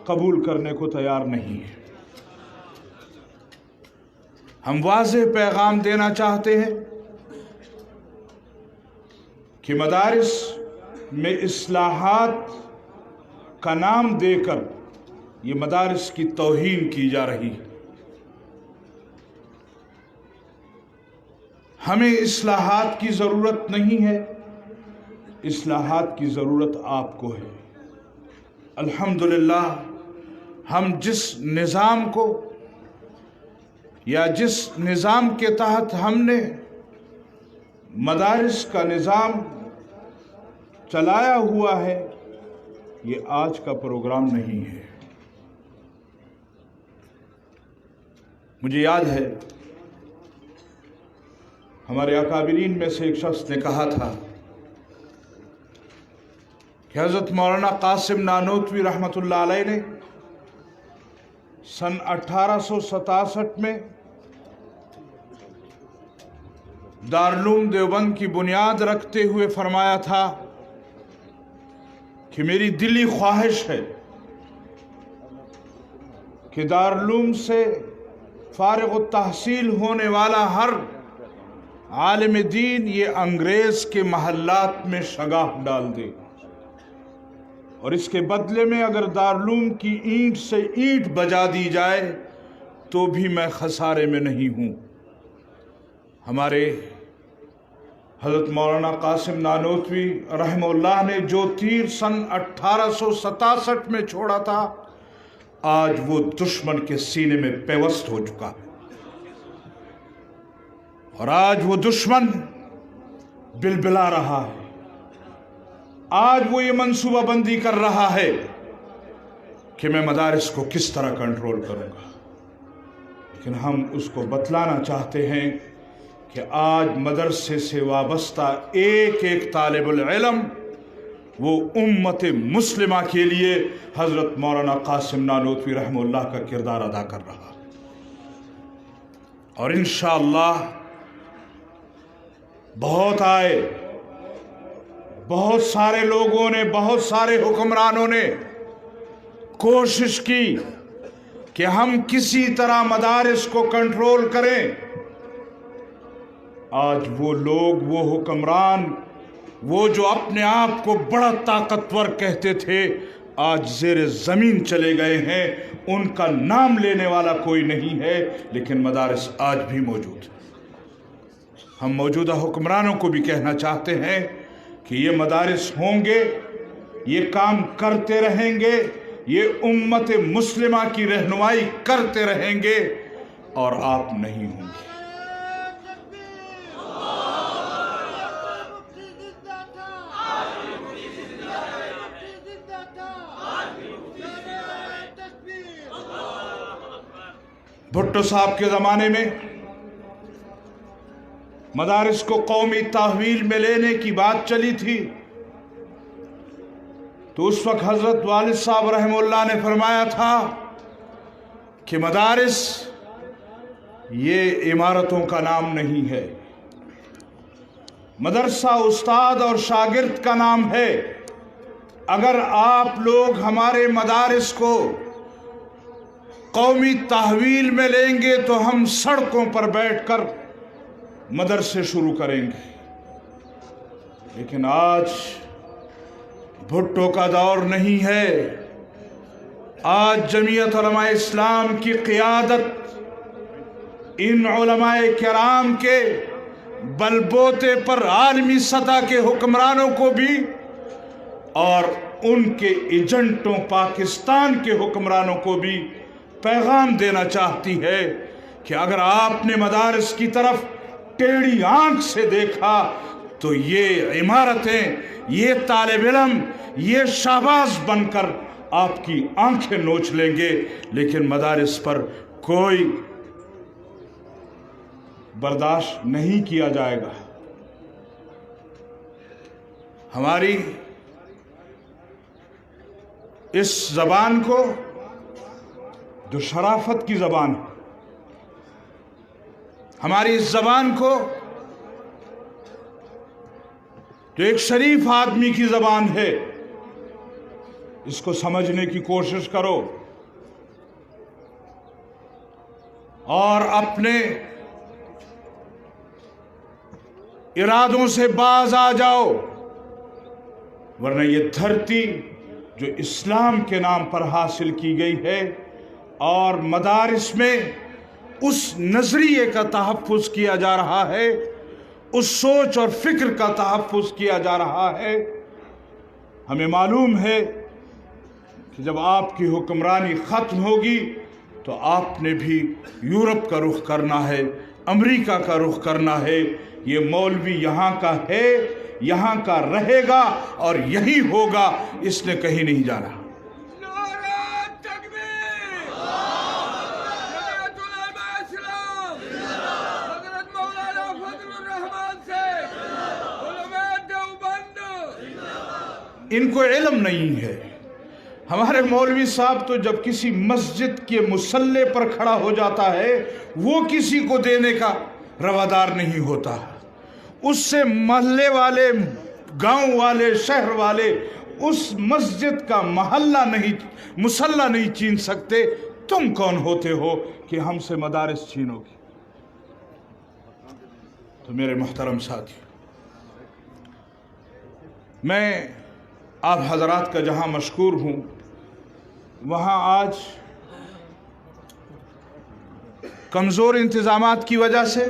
قبول کرنے کو تیار نہیں ہیں۔ ہم واضح پیغام دینا چاہتے ہیں کہ مدارس میں اصلاحات کا نام دے کر یہ مدارس کی توہین کی جا رہی ہے۔ ہمیں اصلاحات کی ضرورت نہیں ہے، اصلاحات کی ضرورت آپ کو ہے۔ الحمدللہ ہم جس نظام کو یا جس نظام کے تحت ہم نے مدارس کا نظام چلایا ہوا ہے یہ آج کا پروگرام نہیں ہے. مجھے یاد ہے ہمارے اکابرین میں سے ایک شخص نے کہا تھا کہ حضرت مولانا قاسم نانوتوی رحمۃ اللہ علیہ نے سن 1867 میں دارالعلوم دیوبند کی بنیاد رکھتے ہوئے فرمایا تھا کہ میری دلی خواہش ہے کہ دارالعلوم سے فارغ التحصیل ہونے والا ہر عالم دین یہ انگریز کے محلات میں شگاف ڈال دے، اور اس کے بدلے میں اگر دارالعلوم کی اینٹ سے اینٹ بجا دی جائے تو بھی میں خسارے میں نہیں ہوں. ہمارے حضرت مولانا قاسم نانوتوی رحمہ اللہ نے جو تیر سن 1867 میں چھوڑا تھا آج وہ دشمن کے سینے میں پیوست ہو چکا ہے، اور آج وہ دشمن بلبلا رہا ہے. آج وہ یہ منصوبہ بندی کر رہا ہے کہ میں مدارس کو کس طرح کنٹرول کروں گا، لیکن ہم اس کو بتلانا چاہتے ہیں کہ آج مدرسے سے وابستہ ایک ایک طالب العلم وہ امت مسلمہ کے لیے حضرت مولانا قاسم نانوتوی رحمہ اللہ کا کردار ادا کر رہا، اور انشاءاللہ بہت آئے، بہت سارے لوگوں نے، بہت سارے حکمرانوں نے کوشش کی کہ ہم کسی طرح مدارس کو کنٹرول کریں. آج وہ لوگ، وہ حکمران، وہ جو اپنے آپ کو بڑا طاقتور کہتے تھے آج زیر زمین چلے گئے ہیں. ان کا نام لینے والا کوئی نہیں ہے، لیکن مدارس آج بھی موجود ہیں. ہم موجودہ حکمرانوں کو بھی کہنا چاہتے ہیں کہ یہ مدارس ہوں گے، یہ کام کرتے رہیں گے، یہ امت مسلمہ کی رہنمائی کرتے رہیں گے، اور آپ نہیں ہوں گے. بھٹو صاحب کے زمانے میں مدارس کو قومی تحویل میں لینے کی بات چلی تھی تو اس وقت حضرت والد صاحب رحمہ اللہ نے فرمایا تھا کہ مدارس یہ عمارتوں کا نام نہیں ہے، مدرسہ استاد اور شاگرد کا نام ہے. اگر آپ لوگ ہمارے مدارس کو قومی تحویل میں لیں گے تو ہم سڑکوں پر بیٹھ کر مدرسے شروع کریں گے. لیکن آج بھٹو کا دور نہیں ہے. آج جمعیت علماء اسلام کی قیادت ان علماء کرام کے بلبوتے پر عالمی سطح کے حکمرانوں کو بھی اور ان کے ایجنٹوں پاکستان کے حکمرانوں کو بھی پیغام دینا چاہتی ہے کہ اگر آپ نے مدارس کی طرف ٹیڑھی آنکھ سے دیکھا تو یہ عمارتیں، یہ طالب علم، یہ شہباز بن کر آپ کی آنکھیں نوچ لیں گے، لیکن مدارس پر کوئی برداشت نہیں کیا جائے گا. ہماری اس زبان کو جو شرافت کی زبان ہے، ہماری اس زبان کو جو ایک شریف آدمی کی زبان ہے، اس کو سمجھنے کی کوشش کرو اور اپنے ارادوں سے باز آ جاؤ، ورنہ یہ دھرتی جو اسلام کے نام پر حاصل کی گئی ہے اور مدارس میں اس نظریے کا تحفظ کیا جا رہا ہے، اس سوچ اور فکر کا تحفظ کیا جا رہا ہے. ہمیں معلوم ہے کہ جب آپ کی حکمرانی ختم ہوگی تو آپ نے بھی یورپ کا رخ کرنا ہے، امریکہ کا رخ کرنا ہے۔ یہ مولوی یہاں کا ہے، یہاں کا رہے گا اور یہی ہوگا، اس نے کہیں نہیں جانا۔ ان کو علم نہیں ہے۔ ہمارے مولوی صاحب تو جب کسی مسجد کے مصلے پر کھڑا ہو جاتا ہے وہ کسی کو دینے کا روادار نہیں ہوتا، اس سے محلے والے، گاؤں والے، شہر والے اس مسجد کا مصلہ نہیں چھین سکتے۔ تم کون ہوتے ہو کہ ہم سے مدارس چھینو گے؟ تو میرے محترم ساتھی، میں آپ حضرات کا جہاں مشکور ہوں، وہاں آج کمزور انتظامات کی وجہ سے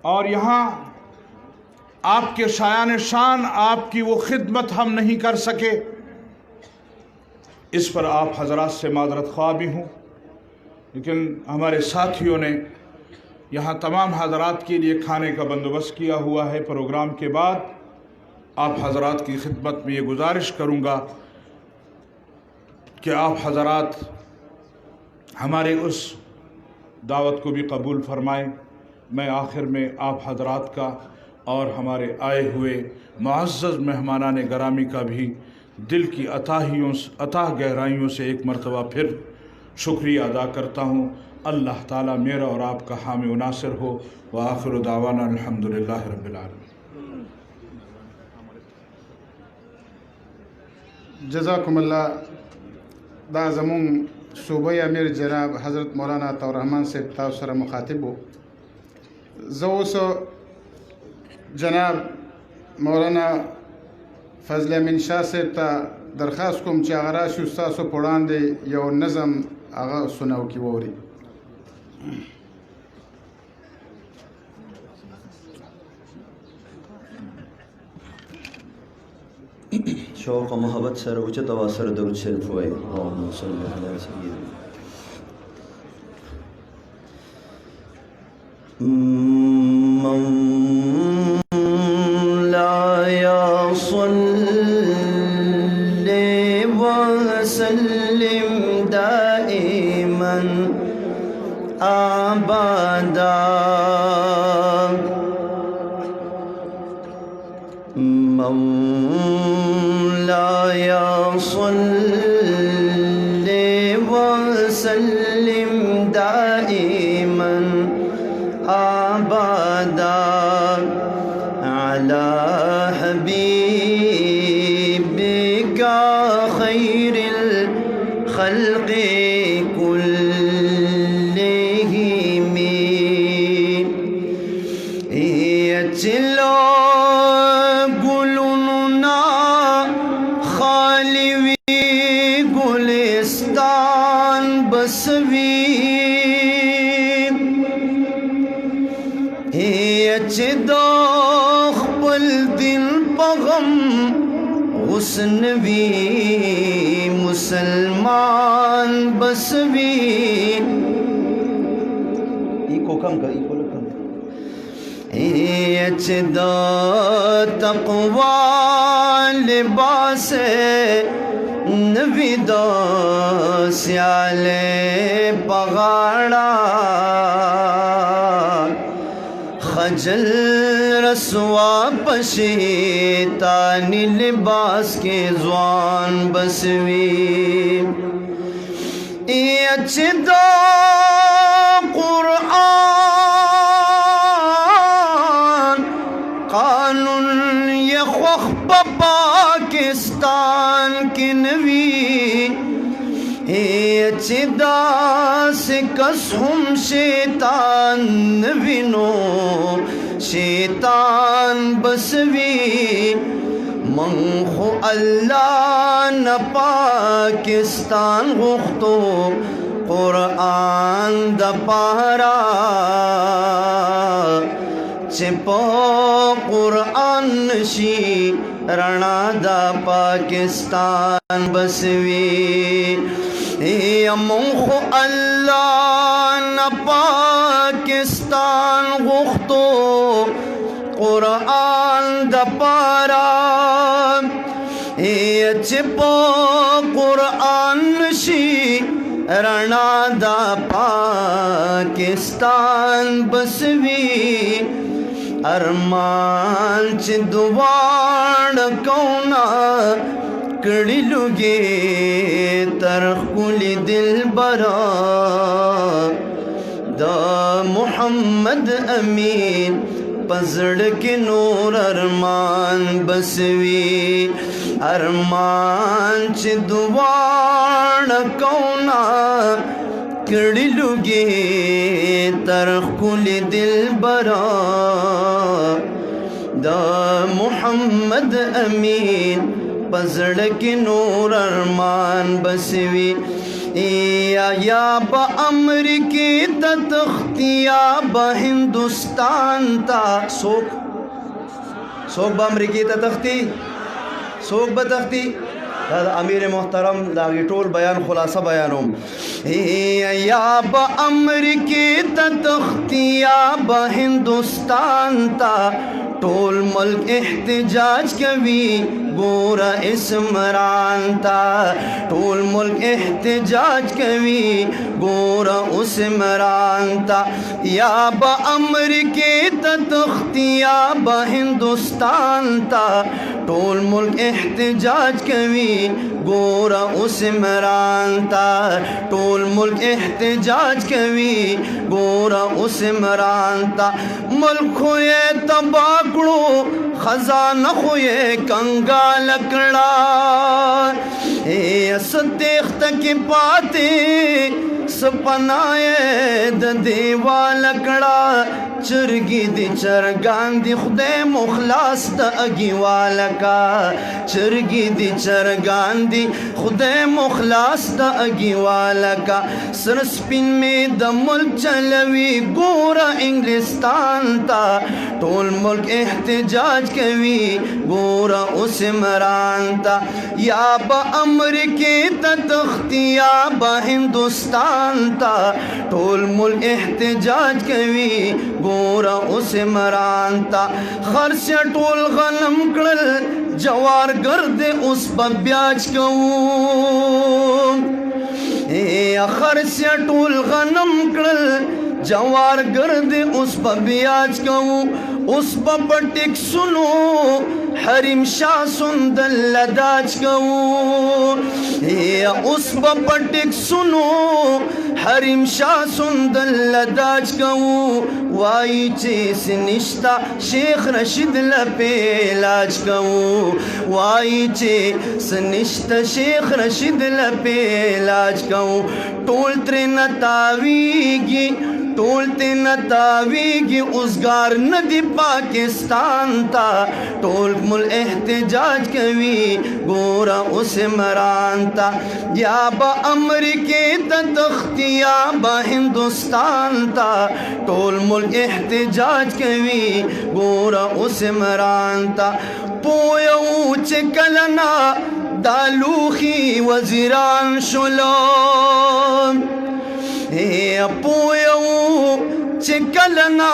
اور یہاں آپ کے شایان شان آپ کی وہ خدمت ہم نہیں کر سکے، اس پر آپ حضرات سے معذرت خواہ بھی ہوں۔ لیکن ہمارے ساتھیوں نے یہاں تمام حضرات کے لیے کھانے کا بندوبست کیا ہوا ہے۔ پروگرام کے بعد آپ حضرات کی خدمت میں یہ گزارش کروں گا کہ آپ حضرات ہمارے اس دعوت کو بھی قبول فرمائیں۔ میں آخر میں آپ حضرات کا اور ہمارے آئے ہوئے معزز مہمانان گرامی کا بھی دل کی عطا گہرائیوں سے ایک مرتبہ پھر شکریہ ادا کرتا ہوں۔ اللہ تعالیٰ میرا اور آپ کا حامی و ناصر ہو۔ وآخر دعوانا الحمدللہ رب العالمین۔ جزاکم اللہ۔ دا زمون صوبہ امیر جناب حضرت مولانا عطا الرحمن سے تاسو سره مخاطب ہو۔ زه اوس جناب مولانا فضل امین شاه صاحب ته درخواست کوم چې هغه راشي ستاسو په وړاندې یو نظم هغه سناو کې ووري۔ شوق و محبت سر اوچت آواز سر درود شریف ہوئے۔ اللہم صلی علی سیدنا مولایا صلی وسلم دائما ابدا مولایا صلی وسلم دائما ابدا علی حبیبک خیر الخلق کلہم۔ یہ چلو داخ پل دن پغم حسن وی مسلمان بسوی۔ ایکو کم کر، ایکو کم کر۔ دا تقوی لباس نبی دا سیال پغاڑا، خجل رسوا پشیطانی لباس کے زوان بسوی۔ اچدا قرآن قانون یہ خوخ پاکستان کی نوی، اچدا سے قسم شیطان نوینو شیطان بسوی۔ منخو اللہ نہ پاکستان غختو قرآن دا پارا، چپا قرآن نشی رڼا دا پاکستان بسوي مونږ خو الله نه پاکستان غوښتو قرآن د پاره چې په قرآن شي رڼا دا پاکستان بسوي ارمان چې دواړه کونا کړي لوګي تر خپل دلبرا دا محمد امین پزړ کې نور ارمان بسوي ارمان چې دواړه کونا کړي لوګي تر خپل دلبرا دا محمد امین پزړ کې نور ارمان بسوي یا با امریکی تا تختی یا با ہندوستان تا سوک با امریکی تا تختی سوک با تختی امیر محترم داغی ټول بیان خلاصہ بیانوم یا با امریکی تا تختی یا با ہندوستان تا ټول ملک احتجاج کوي ګورا اسمران تا ټول ملک احتجاج کوي ګورا اسمران تا یا با امریکی تا تختی یا با ہندوستان تا ټول ملک احتجاج کوي ګورا اسمران تا ټول ملک احتجاج کوي ګورا اسمران تا ملک ہوئے تباہ کړو خزانه خوې کنګال کړه صدیق تک پاتې سپنائے د دیوال کړه چرګي دي چرګان دي خدای مخلاص د اګیوال کا چرګي دي چرګان دي خدای مخلاص د اګیوال کا سر سپین می د ملک چلوي ګورا انګلستان تا ټول ملک احتجاج کوي ګورا عثمان تا یا با امریکی تا تختی یا با ہندوستان تا ټول ملک احتجاج کوي ګورا عثمان تا خرچ ټول غنم کړل جوار ګرد اوس په بیاج کوم خرچ ټول غنم کړل جوار ګرد اوس په بیاج کوم اوس په پټک سنو حریم شاه سندل لداج کوم اوس په پټک سنو حریم شاه سندل لداج کوم وای چې سنشتا شیخ رشید لپه علاج کوم وای چې سنشتا شیخ رشید لپه علاج کوم ټول تر نتاویږي ټول ته نتاویږي اوسګار ندی پاکستان تا ټول مل احتجاج کوي ګورا عثمان تا یا با امریکی تا تختی یا با ہندوستان تا ټول ملک احتجاج کوي ګورا عثمان تا پویو چې کلنا دالوخي وزیران شلو پویو چې کلنا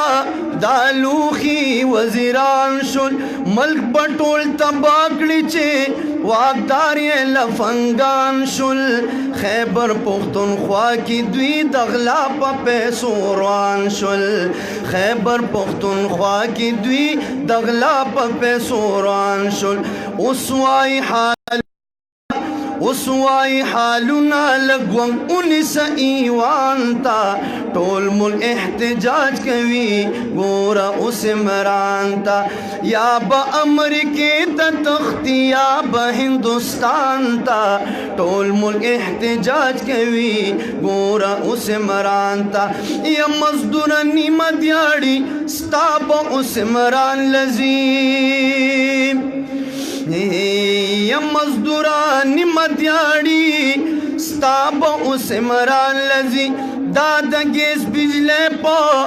دالوخي وزیران شل ملک بټول تباکړي چې واقدار یې لفنګان شل خیبر پختونخوا کې دوی دغلا په پیسو روان شل خیبر پختونخوا کې دوی دغلا په پیسو روان شل اوسوای حالنا لګون 19 ایوان تا ټول ملک احتجاج کوي ګورا عثمان تا یا با امریکی تا تختی یا با ہندوستان تا ټول ملک احتجاج کوي ګورا عثمان تا یا مزدور نیمه دیاړي ستا په عثمان لذیم یا مزدوران مدیاړي ستا به عثمان لذي دا د ګیس بجلی په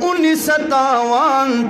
1957